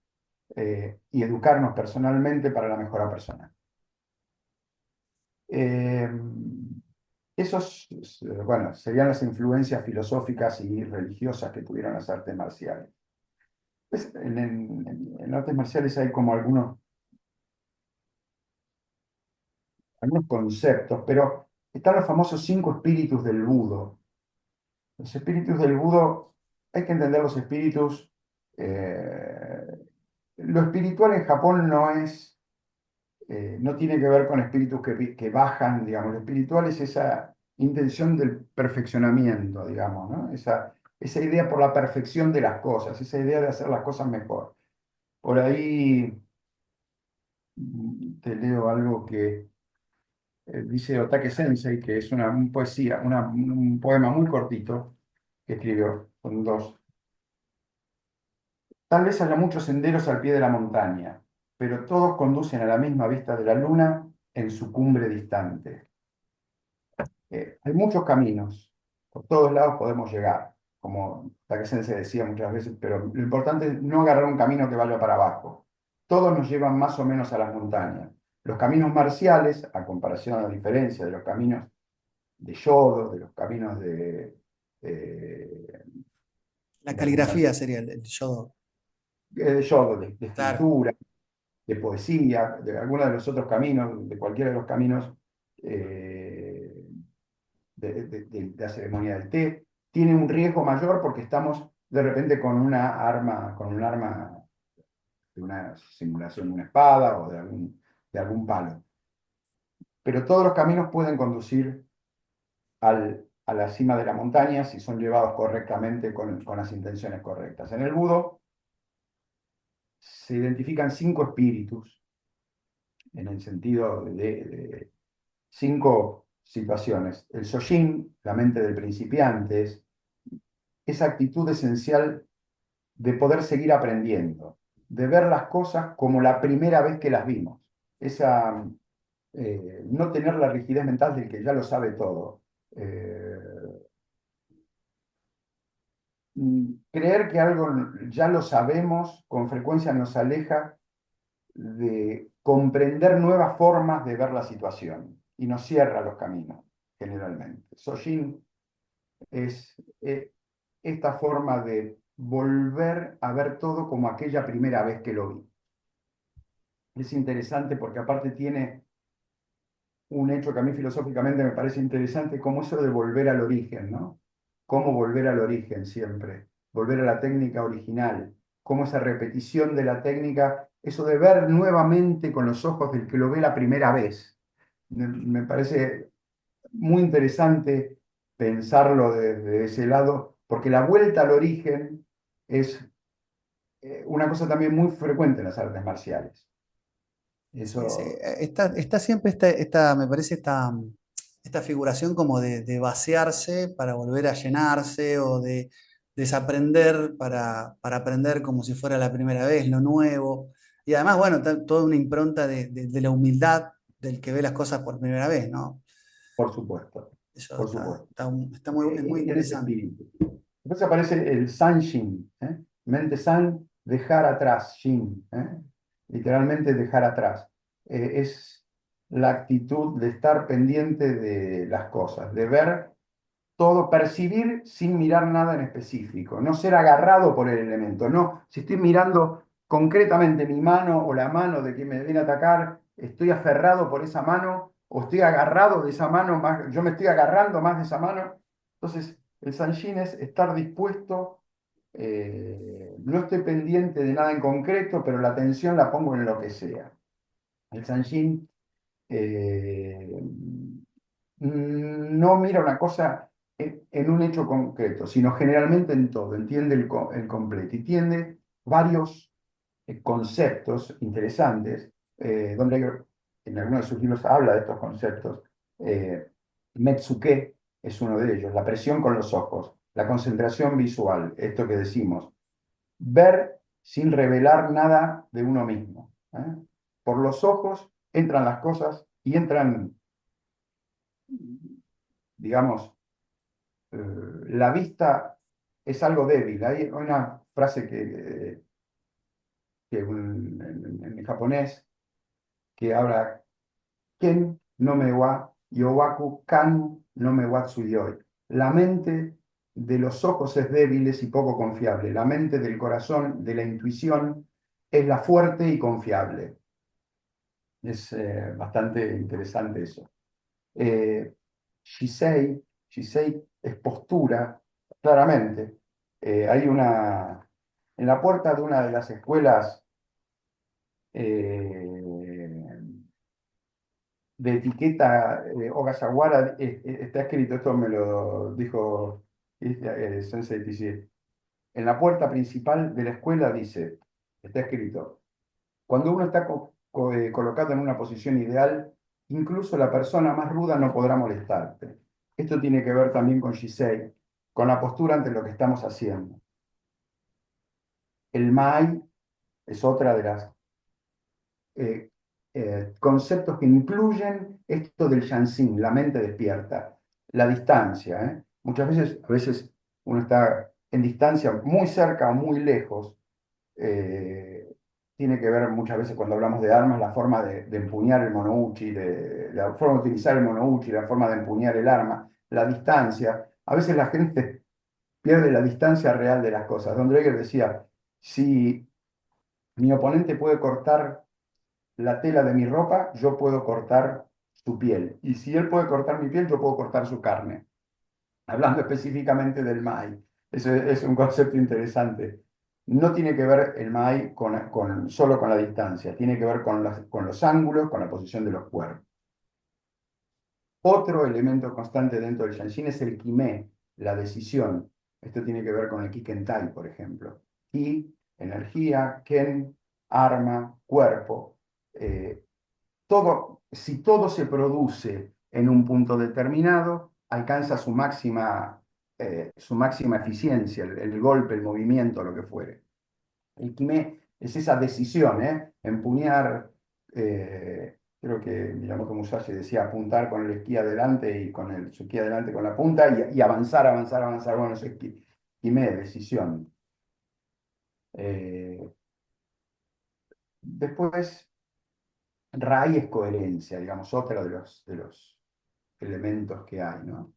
y educarnos personalmente para la mejora personal. Eh, bueno, serían las influencias filosóficas y religiosas que tuvieron las artes marciales. Pues, en artes marciales hay como algunos conceptos, pero están los famosos 5 espíritus del Budo. Los espíritus del Budo, hay que entender los espíritus. eh, lo espiritual en Japón no tiene que ver con espíritus que bajan, digamos. Lo espiritual es esa intención del perfeccionamiento, digamos, ¿no? Esa idea por la perfección de las cosas, esa idea de hacer las cosas mejor. Por ahí te leo algo que dice Otake Sensei, que es una poesía, un poema muy cortito que escribió, son dos. Tal vez haya muchos senderos al pie de la montaña, pero todos conducen a la misma vista de la luna en su cumbre distante. Hay muchos caminos, por todos lados podemos llegar, como Takesense decía muchas veces, pero lo importante es no agarrar un camino que vaya para abajo. Todos nos llevan más o menos a las montañas. Los caminos marciales, a comparación, a diferencia de los caminos de yodo, de los caminos eh, La de algunas, caligrafía sería el yodo. yodo, de Claro. escritura, de poesía, de algunos de los otros caminos, de cualquiera de los caminos eh, de la ceremonia del té, tiene un riesgo mayor porque estamos de repente con un arma de una simulación de una espada o de algún palo. Pero todos los caminos pueden conducir a la cima de la montaña si son llevados correctamente con las intenciones correctas. En el Budo se identifican 5 espíritus en el sentido de 5 situaciones. El Sojin, la mente del principiante, es esa actitud esencial de poder seguir aprendiendo, de ver las cosas como la primera vez que las vimos. Esa, no tener la rigidez mental del que ya lo sabe todo. Eh, Creer que algo ya lo sabemos con frecuencia nos aleja de comprender nuevas formas de ver la situación y nos cierra los caminos, generalmente. Sojin es esta forma de volver a ver todo como aquella primera vez que lo vi. Es interesante porque aparte tiene un hecho que a mí filosóficamente me parece interesante, como eso de volver al origen, ¿no? Cómo volver al origen siempre, volver a la técnica original, cómo esa repetición de la técnica, eso de ver nuevamente con los ojos del que lo ve la primera vez. Me parece muy interesante pensarlo desde ese lado, porque la vuelta al origen es una cosa también muy frecuente en las artes marciales. Sí, sí. Eso, Está siempre me parece esta figuración como de vaciarse para volver a llenarse o de desaprender para aprender como si fuera la primera vez, lo nuevo. Y además, bueno, toda una impronta de la humildad del que ve las cosas por primera vez, ¿no? por supuesto, Eso por supuesto. es muy En ese interesante. espíritu. Después aparece el Sanshin, ¿eh? Mente San, dejar atrás, Shin, ¿eh? Literalmente dejar atrás. Es la actitud de estar pendiente de las cosas, de ver todo, percibir sin mirar nada en específico, no ser agarrado por el elemento, no, si estoy mirando concretamente mi mano o la mano de quien me viene a atacar, estoy aferrado por esa mano o estoy agarrado de esa mano, más, yo me estoy agarrando más de esa mano. Entonces, el Sanshin es estar dispuesto, no estoy pendiente de nada en concreto, pero la atención la pongo en lo que sea. El Sanshin eh, no mira una cosa en un hecho concreto, sino generalmente en todo, entiende el completo y tiene varios conceptos interesantes, donde en algunos de sus libros habla de estos conceptos. Metsuke es uno de ellos, la presión con los ojos, la concentración visual, esto que decimos, ver sin revelar nada de uno mismo. Por los ojos entran las cosas y entran, digamos, la vista es algo débil. Hay una frase en japonés que habla Ken no me wa yowaku kan no me wa tsuyoi. La mente de los ojos es débil y poco confiable. La mente del corazón, de la intuición, es la fuerte y confiable. Es bastante interesante eso. Eh, Shisei, Shisei es postura, claramente. Hay en la puerta de una de las escuelas eh, de etiqueta Ogasawara está escrito, esto me lo dijo Sensei Tissier, en la puerta principal de la escuela dice, está escrito, cuando uno está colocado en una posición ideal, incluso la persona más ruda no podrá molestarte. Esto tiene que ver también con Shisei, con la postura ante lo que estamos haciendo. El Mai es otra de las eh, conceptos que incluyen esto del Shanxin, la mente despierta, la distancia. A veces uno está en distancia muy cerca o muy lejos. eh, Tiene que ver muchas veces cuando hablamos de armas, la forma de empuñar el monouchi, la forma de utilizar el monouchi, la forma de empuñar el arma, la distancia. A veces la gente pierde la distancia real de las cosas. Don Draeger decía, si mi oponente puede cortar la tela de mi ropa, yo puedo cortar su piel. Y si él puede cortar mi piel, yo puedo cortar su carne. Hablando específicamente del Mai. Eso es un concepto interesante. No tiene que ver el Mai solo con la distancia, tiene que ver con los ángulos, con la posición de los cuerpos. Otro elemento constante dentro del Shanshin es el Kime, la decisión. Esto tiene que ver con el Kikentai, por ejemplo. Ki, energía, Ken, arma, cuerpo. Eh, si todo se produce en un punto determinado, alcanza su máxima eficiencia, el golpe, el movimiento, lo que fuere. El Kime es esa decisión, empuñar, creo que Miyamoto Musashi decía apuntar con el esquí adelante y con su esquí adelante con la punta y avanzar, avanzar, avanzar. Bueno, eso es Kime, decisión. Eh, Después, Rai es coherencia, digamos, otro de los elementos que hay, ¿no?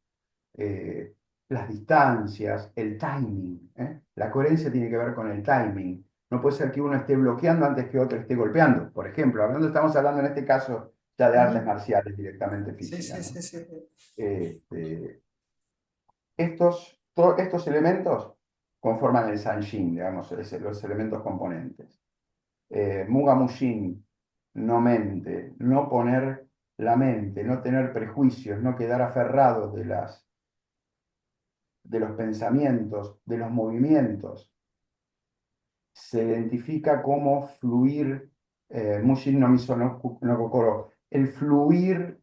Eh, las distancias, el timing, ¿eh? La coherencia tiene que ver con el timing. No puede ser que uno esté bloqueando antes que otro esté golpeando. Por ejemplo, estamos hablando en este caso ya de artes Ujú. marciales directamente Sí, físicas, sí, ¿no? sí, sí. Este, estos elementos conforman el Sanshin, digamos, los elementos componentes. Muga Mushin, no mente, no poner la mente, no tener prejuicios, no quedar aferrados de los pensamientos, de los movimientos. Se identifica como fluir, Mushin no Miso no Kokoro, el fluir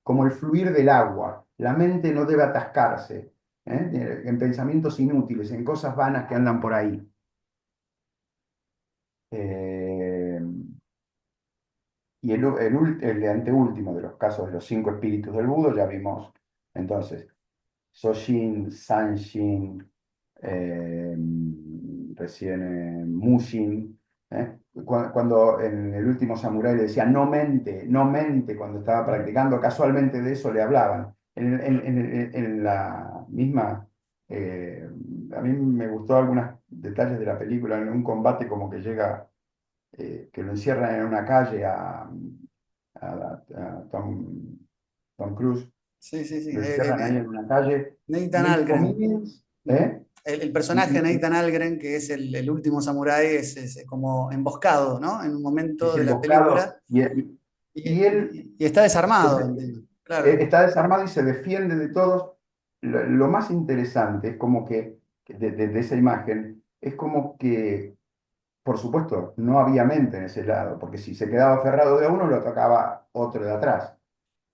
como el fluir del agua. La mente no debe atascarse en pensamientos inútiles, en cosas vanas que andan por ahí. Eh, y el anteúltimo de los casos de los 5 espíritus del Budo, ya vimos entonces Soshin, Sanshin, eh, recién Mushin. Cuando en el último samurái le decía no mente, no mente, cuando estaba practicando, casualmente de eso le hablaban. En la misma, eh, a mí me gustó algunos detalles de la película, en un combate como que llega, que lo encierran en una calle a Tom Cruise, Sí, sí, sí. lo encierran ahí en una calle Nathan y él Algren. comienza, Ujú. El personaje de y Nathan Algren, que es el último samurái, es como emboscado, ¿no? En un momento es de la emboscado película y, y él y está se desarmado, de- entiendo. Claro. está desarmado y se defiende de todos. Lo más interesante es como que de esa imagen, es como que, por supuesto, no había mente en ese lado, porque si se quedaba aferrado de uno, lo atacaba otro de atrás.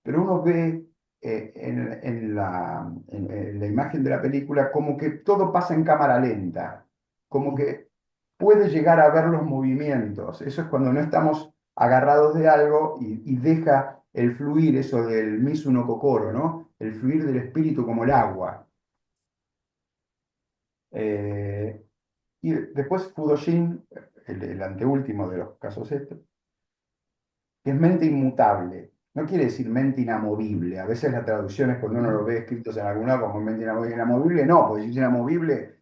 Pero uno ve en la imagen de la película como que todo pasa en cámara lenta, como Ujú. que puede llegar a ver los movimientos. Eso es cuando no estamos agarrados de algo y deja el fluir, eso del Misu no Kokoro, ¿no? El fluir del espíritu como el agua. Eh, y después Fudoshin, el anteúltimo de los casos estos, que es mente inmutable. No quiere decir mente inamovible. A veces las traducciones, cuando uno lo ve escritos en algún lado como mente inamovible, inamovible no, porque si es inamovible,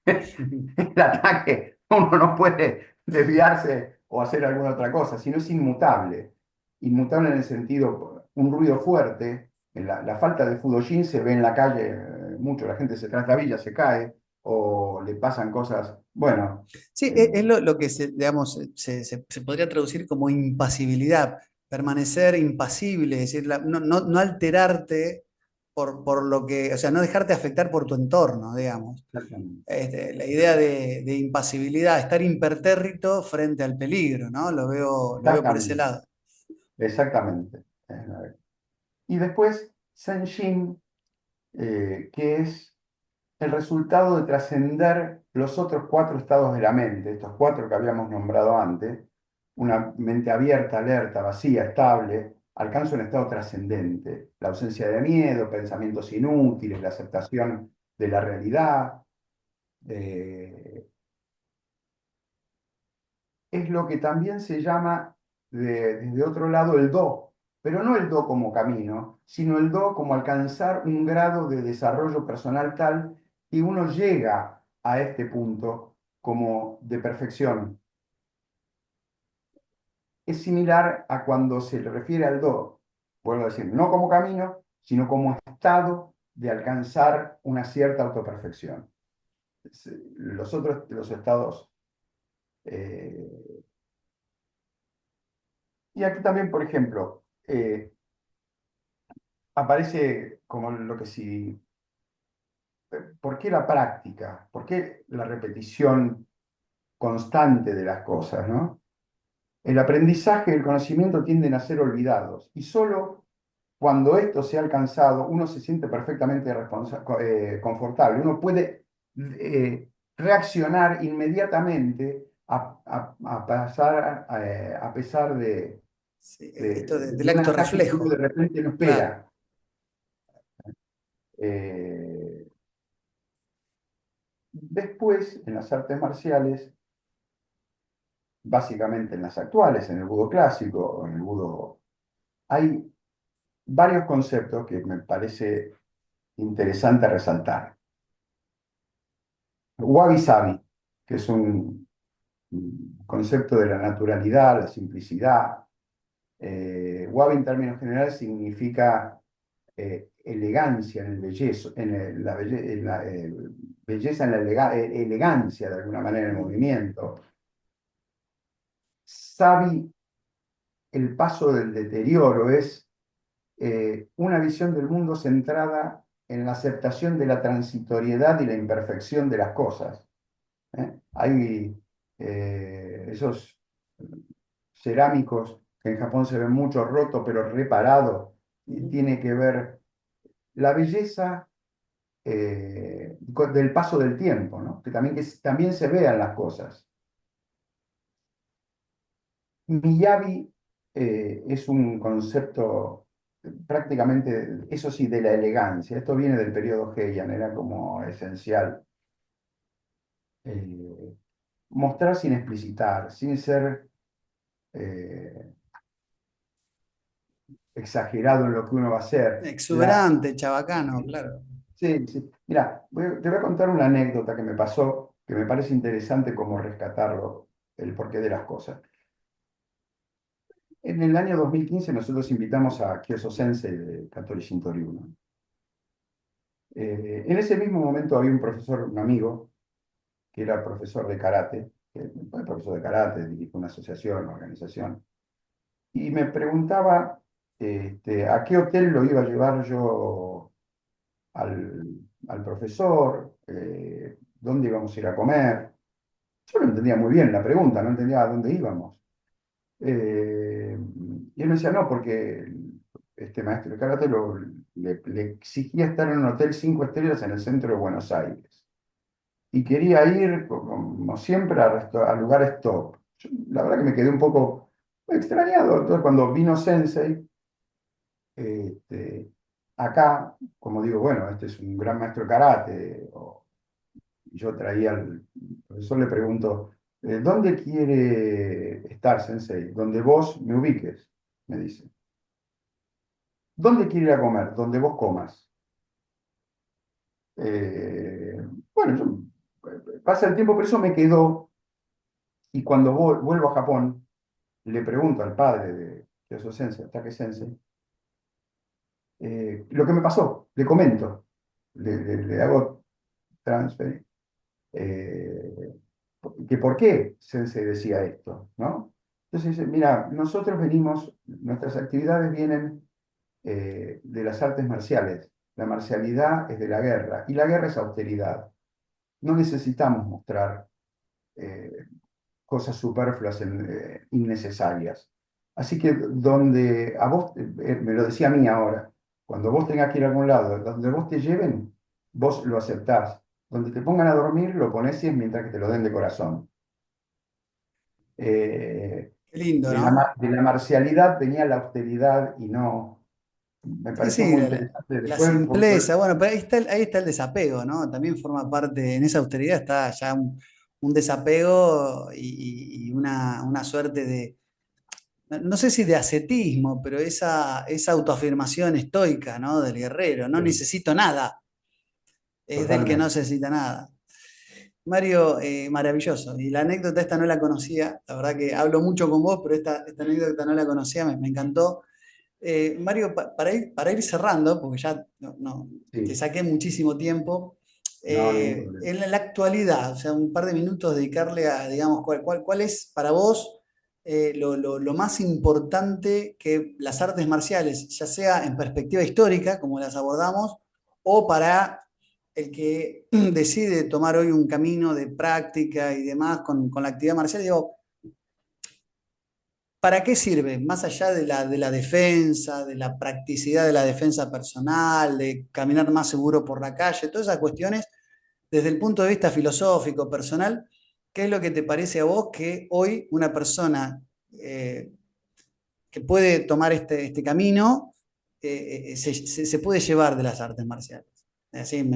el ataque, uno no puede desviarse o hacer alguna otra cosa, sino es inmutable. Inmutable en el sentido, un ruido fuerte, la falta de Fudoshin se ve en la calle mucho, la gente se trastabilla, se cae, o le pasan cosas, bueno, Sí, eh, es lo que digamos, se podría traducir como impasibilidad, permanecer impasible, es decir, no alterarte por lo que, o sea, no dejarte afectar por tu entorno, digamos. Exactamente. La idea de impasibilidad, estar impertérrito frente al peligro, ¿no? Lo veo por ese Exactamente. lado. Exactamente. Y después, Senshin, que es el resultado de trascender los otros cuatro estados de la mente, estos cuatro que habíamos nombrado antes, una mente abierta, alerta, vacía, estable, alcanza un estado trascendente, la ausencia de miedo, pensamientos inútiles, la aceptación de la realidad, eh, es lo que también se llama desde otro lado el do, pero no el do como camino, sino el do como alcanzar un grado de desarrollo personal tal que uno llega a este punto como de perfección. Es similar a cuando se le refiere al do, vuelvo a decir, no como camino, sino como estado de alcanzar una cierta autoperfección. Los otros, los estados eh, y aquí también, por ejemplo, aparece como lo que si, ¿por qué la práctica? ¿Por qué la repetición constante de las cosas, ¿no? El aprendizaje y el conocimiento tienden a ser olvidados y solo cuando esto se ha alcanzado uno se siente perfectamente confortable, uno puede reaccionar inmediatamente a pasar, a pesar Sí, esto de del un acto ataque que uno de reflejo, repente no claro. espera. Eh, Después, en las artes marciales, básicamente en las actuales, en el budo clásico, en el budo, hay varios conceptos que me parece interesante resaltar. Wabi Sabi, que es un concepto de la naturalidad, la simplicidad. Wabi en términos generales significa elegancia en el bellezo, belleza en la elegancia de alguna manera en el Ujú. movimiento. Sabi, el paso del deterioro, es una visión del mundo centrada en la aceptación de la transitoriedad y la imperfección de las cosas. Hay esos cerámicos que en Japón se ven mucho roto pero reparado, y Ujú. tiene que ver la belleza del paso del tiempo, ¿no? Que también se vean las cosas. Miyabi es un concepto prácticamente, eso sí, de la elegancia. Esto viene del periodo Heian, era como esencial. Eh, Mostrar sin explicitar, sin ser eh, exagerado en lo que uno va a hacer. Exuberante, chabacano, claro. Sí, sí. Mira, te voy a contar una anécdota que me pasó, que me parece interesante cómo rescatarlo, el porqué de las cosas. En el año 2015 nosotros invitamos a Kyoso Sensei de Katori Shintoryu, ¿no? En ese mismo momento había un profesor, un amigo, que era profesor de karate, que fue profesor de karate, dirigió una asociación, una organización, y me preguntaba a qué hotel lo iba a llevar yo al, al profesor, dónde íbamos a ir a comer. Yo no entendía muy bien la pregunta, no entendía a dónde íbamos. Y él me decía, no, porque este maestro de karate le exigía estar en un hotel 5 estrellas en el centro de Buenos Aires. Y quería ir, como siempre, a lugares top. La verdad que me quedé un poco extrañado. Entonces, cuando vino Sensei, este, acá, como digo, bueno, este es un gran maestro de karate, y yo traía al profesor, le pregunto, ¿dónde quiere estar, Sensei? Donde vos me ubiques, me dice. ¿Dónde quiere ir a comer? Donde vos comas. Eh, bueno, pasa el tiempo, pero eso me quedó, y cuando vuelvo a Japón, le pregunto al padre de Kyoso Sensei, Take Sensei, lo que me pasó, le comento, le hago transfer, eh, que por qué Sensei decía esto, ¿no? Entonces dice, mira, nosotros venimos, nuestras actividades vienen de las artes marciales. la marcialidad es de la guerra, y la guerra es austeridad. No necesitamos mostrar eh, cosas superfluas, innecesarias. Así que donde a vos, me lo decía a mí ahora, cuando vos tengas que ir a algún lado, donde vos te lleven, vos lo aceptás. Donde te pongan a dormir, lo ponés y es mientras que te lo den de corazón. Eh, Qué lindo, de ¿no? de la marcialidad venía la austeridad y no, me Sí, pareció sí, muy interesante. la Después, simpleza, bueno, pero ahí está el desapego, ¿no? También forma parte, en esa austeridad está ya un desapego y una suerte de, no sé si de ascetismo, pero esa autoafirmación estoica, ¿no? Del guerrero, no sí, necesito nada, es del que no totalmente. necesita nada. Mario, maravilloso. Y la anécdota esta no la conocía, la verdad que hablo mucho con vos, pero esta anécdota no la conocía, me encantó. Mario, para ir cerrando, porque ya te Sí, saqué muchísimo tiempo, no, ningún problema. en la actualidad, o sea, un par de minutos dedicarle a, digamos, cuál es para vos lo más importante que las artes marciales, ya sea en perspectiva histórica, como las abordamos, o para el que decide tomar hoy un camino de práctica y demás con la actividad marcial, digo, ¿para qué sirve? Más allá de la defensa, de la practicidad de la defensa personal, de caminar más seguro por la calle, todas esas cuestiones, desde el punto de vista filosófico, personal, ¿qué es lo que te parece a vos que hoy una persona eh, que puede tomar este camino se puede llevar de las artes marciales? Así,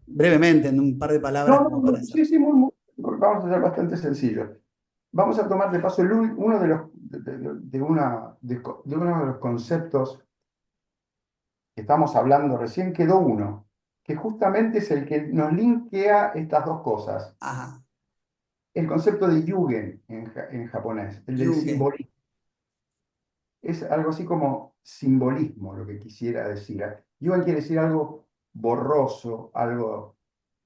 brevemente, en un par de palabras, No, como no, para no, hacer. sí, sí, vamos a ser bastante sencillos. Vamos a tomar de paso uno de los, de uno de los conceptos que estamos hablando recién, quedó uno, que justamente es el que nos linkea estas dos cosas. Ajá, El concepto de yugen en japonés, el del Yugen. simbolismo. Es algo así como simbolismo lo que quisiera decir. Yugen quiere decir algo borroso, algo...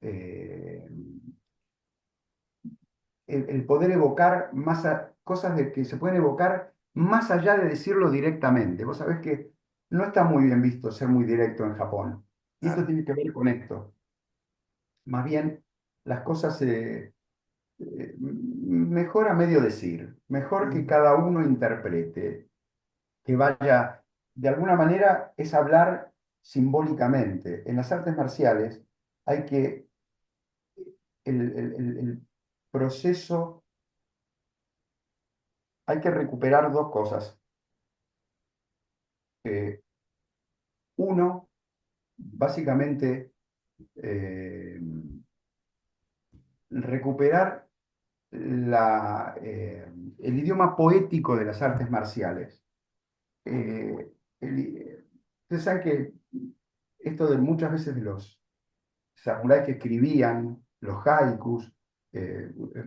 eh, el poder evocar cosas que se pueden evocar más allá de decirlo directamente. Vos sabés que no está muy bien visto ser muy directo en Japón. Y esto Claro. tiene que ver con esto. Más bien, las cosas mejor a medio decir, mejor que Mm, cada uno interprete, que vaya, de alguna manera es hablar simbólicamente. En las artes marciales hay que, el proceso, hay que recuperar dos cosas. Eh, Uno, básicamente, eh, recuperar el idioma poético de las artes marciales. Eh, Ustedes saben que esto de muchas veces de los samuráis que escribían, los haikus,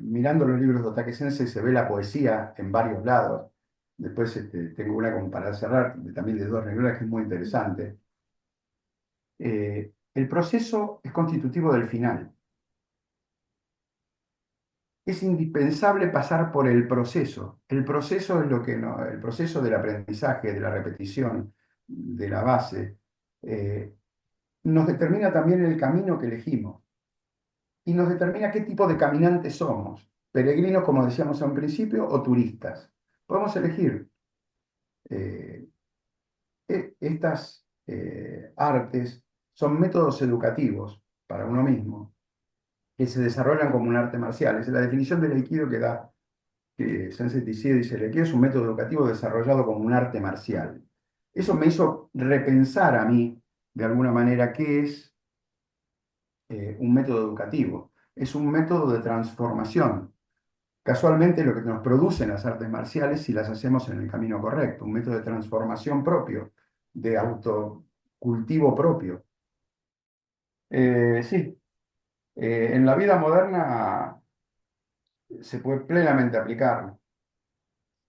mirando los libros de Otake Sensei se ve la poesía en varios lados. Después tengo una como para cerrar, también de dos reglas que es muy interesante. El proceso es constitutivo del final. Es indispensable pasar por el proceso. El proceso es lo que no, el proceso del aprendizaje, de la repetición, de la base, eh, nos determina también el camino que elegimos y nos determina qué tipo de caminantes somos, peregrinos, como decíamos a un principio, o turistas. Podemos elegir. eh, Estas artes son métodos educativos para uno mismo que se desarrollan como un arte marcial. Es la definición del Aikido que da Sensei Tissie, dice, el Aikido es un método educativo desarrollado como un arte marcial. Eso me hizo repensar a mí, de alguna manera, qué es un método educativo. Es un método de transformación. Casualmente lo que nos producen las artes marciales si las hacemos en el camino correcto, un método de transformación propio, de autocultivo propio. Sí, en la vida moderna se puede plenamente aplicar.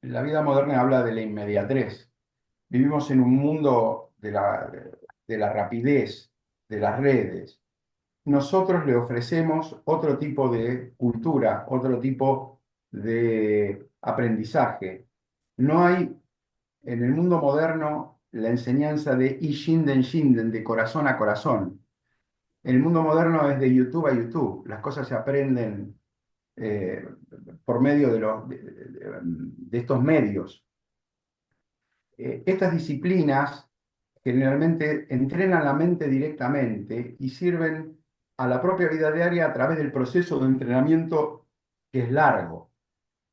La vida moderna habla de la inmediatez. Vivimos en un mundo de la rapidez, de las redes. Nosotros le ofrecemos otro tipo de cultura, otro tipo de aprendizaje. No hay, en el mundo moderno, la enseñanza de Ishinden Shinden, de corazón a corazón. El mundo moderno es de YouTube a YouTube. Las cosas se aprenden eh, por medio de estos medios. Estas disciplinas generalmente entrenan la mente directamente y sirven a la propia vida diaria a través del proceso de entrenamiento que es largo.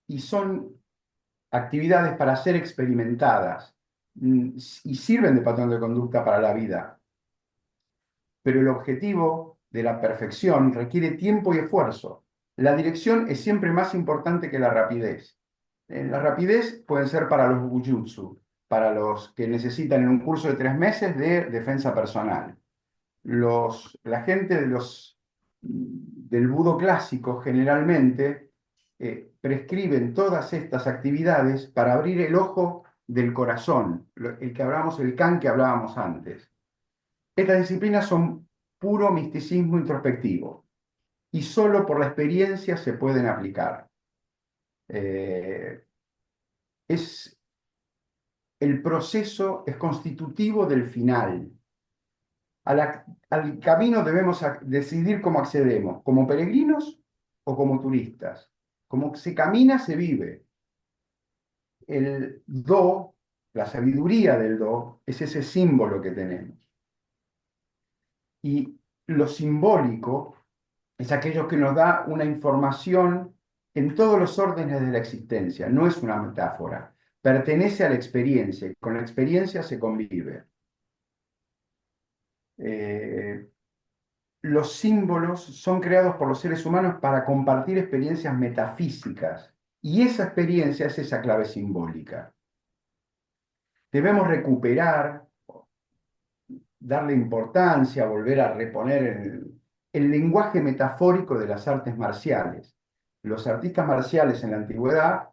Y son actividades para ser experimentadas y sirven de patrón de conducta para la vida. Pero el objetivo de la perfección requiere tiempo y esfuerzo. La dirección es siempre más importante que la rapidez. La rapidez puede ser para los bujutsu, para los que necesitan en un curso de 3 meses de defensa personal. La gente del budo clásico generalmente prescriben todas estas actividades para abrir el ojo del corazón, el kan que hablábamos antes. Estas disciplinas son puro misticismo introspectivo y solo por la experiencia se pueden aplicar. Es, el proceso es constitutivo del final. Al camino debemos decidir cómo accedemos, como peregrinos o como turistas. Como se camina, se vive. El do, la sabiduría del do, es ese símbolo que tenemos. Y lo simbólico es aquello que nos da una información en todos los órdenes de la existencia, no es una metáfora, pertenece a la experiencia y con la experiencia se convive. Los símbolos son creados por los seres humanos para compartir experiencias metafísicas y esa experiencia es esa clave simbólica. Debemos recuperar, darle importancia, volver a reponer el lenguaje metafórico de las artes marciales. Los artistas marciales en la antigüedad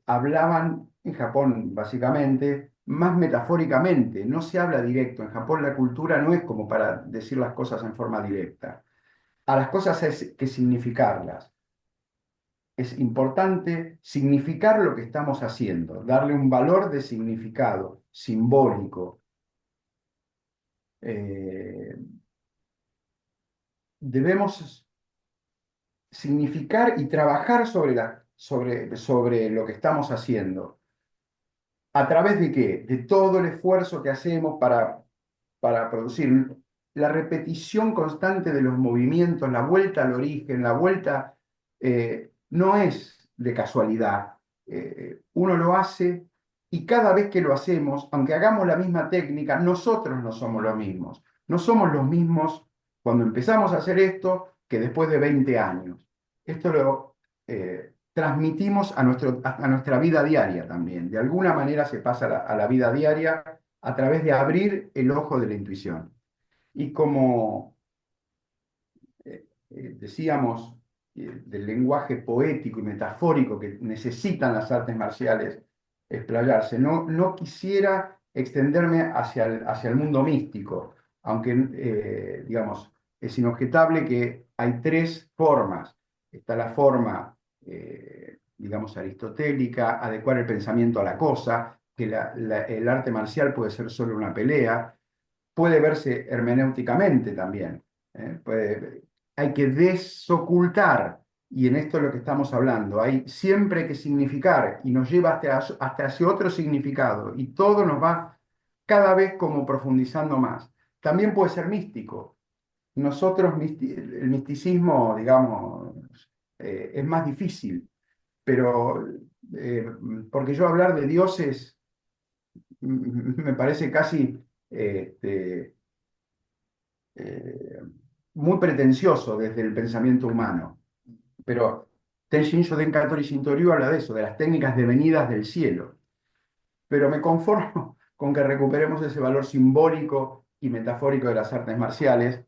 hablaban, en Japón básicamente, más metafóricamente, no se habla directo. En Japón la cultura no es como para decir las cosas en forma directa. A las cosas hay que significarlas. Es importante significar lo que estamos haciendo, darle un valor de significado simbólico. Debemos significar y trabajar sobre lo que estamos haciendo. ¿A través de qué? De todo el esfuerzo que hacemos para producir la repetición constante de los movimientos, la vuelta al origen, la vuelta no es de casualidad. Uno lo hace y cada vez que lo hacemos, aunque hagamos la misma técnica, nosotros no somos los mismos. No somos los mismos cuando empezamos a hacer esto que después de 20 años. Esto lo transmitimos a nuestra vida diaria también. De alguna manera se pasa a la vida diaria a través de abrir el ojo de la intuición. Y como decíamos, del lenguaje poético y metafórico que necesitan las artes marciales explayarse, no quisiera extenderme hacia el mundo místico, aunque, digamos, es inobjetable que hay 3 formas. Está la forma, digamos, aristotélica, adecuar el pensamiento a la cosa, que el arte marcial puede ser solo una pelea, puede verse hermenéuticamente también. Hay que desocultar, y en esto es lo que estamos hablando, hay siempre que significar y nos lleva hasta hacia otro significado, y todo nos va cada vez como profundizando más. También puede ser místico. Nosotros, el misticismo, digamos, es más difícil, pero porque yo hablar de dioses me parece casi eh, muy pretencioso desde el pensamiento humano. Pero Tenshin Shoden Katori Shintoryu habla de eso, de las técnicas devenidas del cielo. Pero me conformo con que recuperemos ese valor simbólico y metafórico de las artes marciales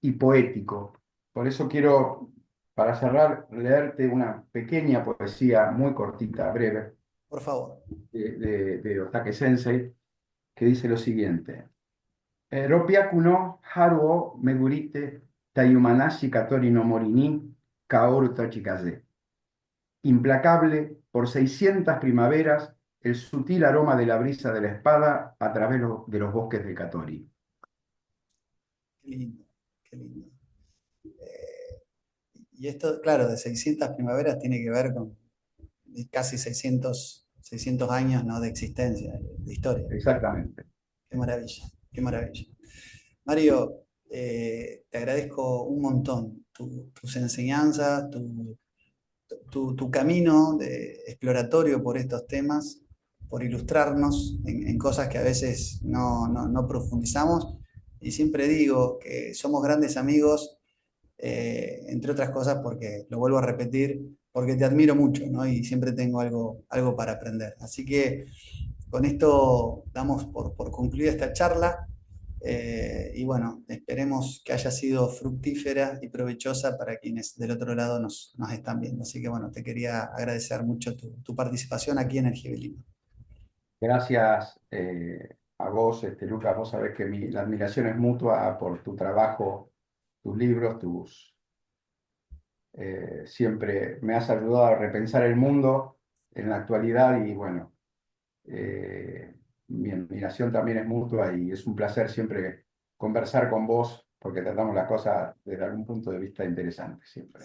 y poético. Por eso quiero, para cerrar, leerte una pequeña poesía muy cortita, breve, Por favor. de Otake Sensei, que dice lo siguiente. Ropyaku no haru o megurite Tayumanashi katori no mori ni kaoru tochikaze. Implacable, por 600 primaveras, el sutil aroma de la brisa de la espada a través de los bosques del Catori. Qué lindo, qué lindo. Y esto, claro, de 600 primaveras tiene que ver con casi 600 años, ¿no?, de existencia, de historia. Exactamente. Qué maravilla, qué maravilla. Mario, te agradezco un montón tus enseñanzas, tu camino exploratorio por estos temas, por ilustrarnos en cosas que a veces no profundizamos. Y siempre digo que somos grandes amigos, entre otras cosas porque, lo vuelvo a repetir, porque te admiro mucho, ¿no? Y siempre tengo algo para aprender. Así que con esto damos por concluida esta charla. Y bueno, esperemos que haya sido fructífera y provechosa para quienes del otro lado nos están viendo. Así que bueno, te quería agradecer mucho tu participación aquí en el Gibelino. Gracias a vos, Lucas. Vos sabés que la admiración es mutua por tu trabajo, tus libros, siempre me has ayudado a repensar el mundo en la actualidad y bueno, mi admiración también es mutua y es un placer siempre conversar con vos porque tratamos las cosas desde algún punto de vista interesante siempre.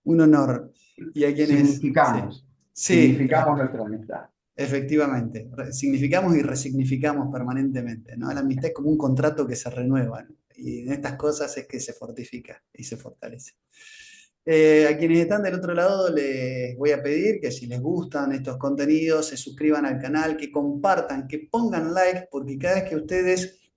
Un honor. Y a quienes... Sí, Significamos, sí, significamos nuestra amistad. efectivamente. Significamos y resignificamos permanentemente, ¿no? La amistad es como un contrato que se renueva, ¿no? Y en estas cosas es que se fortifica y se fortalece. A quienes están del otro lado les voy a pedir que si les gustan estos contenidos, se suscriban al canal, que compartan, que pongan like, porque cada vez que ustedes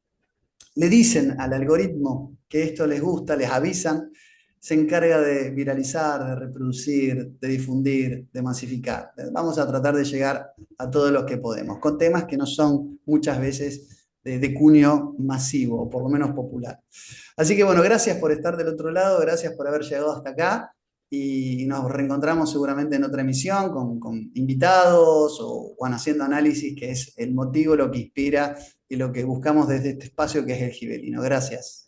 le dicen al algoritmo que esto les gusta, les avisan, se encarga de viralizar, de reproducir, de difundir, de masificar. Vamos a tratar de llegar a todos los que podemos, con temas que no son muchas veces de cuño masivo, o por lo menos popular. Así que bueno, gracias por estar del otro lado, gracias por haber llegado hasta acá y nos reencontramos seguramente en otra emisión con invitados o haciendo análisis, que es el motivo, lo que inspira y lo que buscamos desde este espacio que es el Gibelino. Gracias.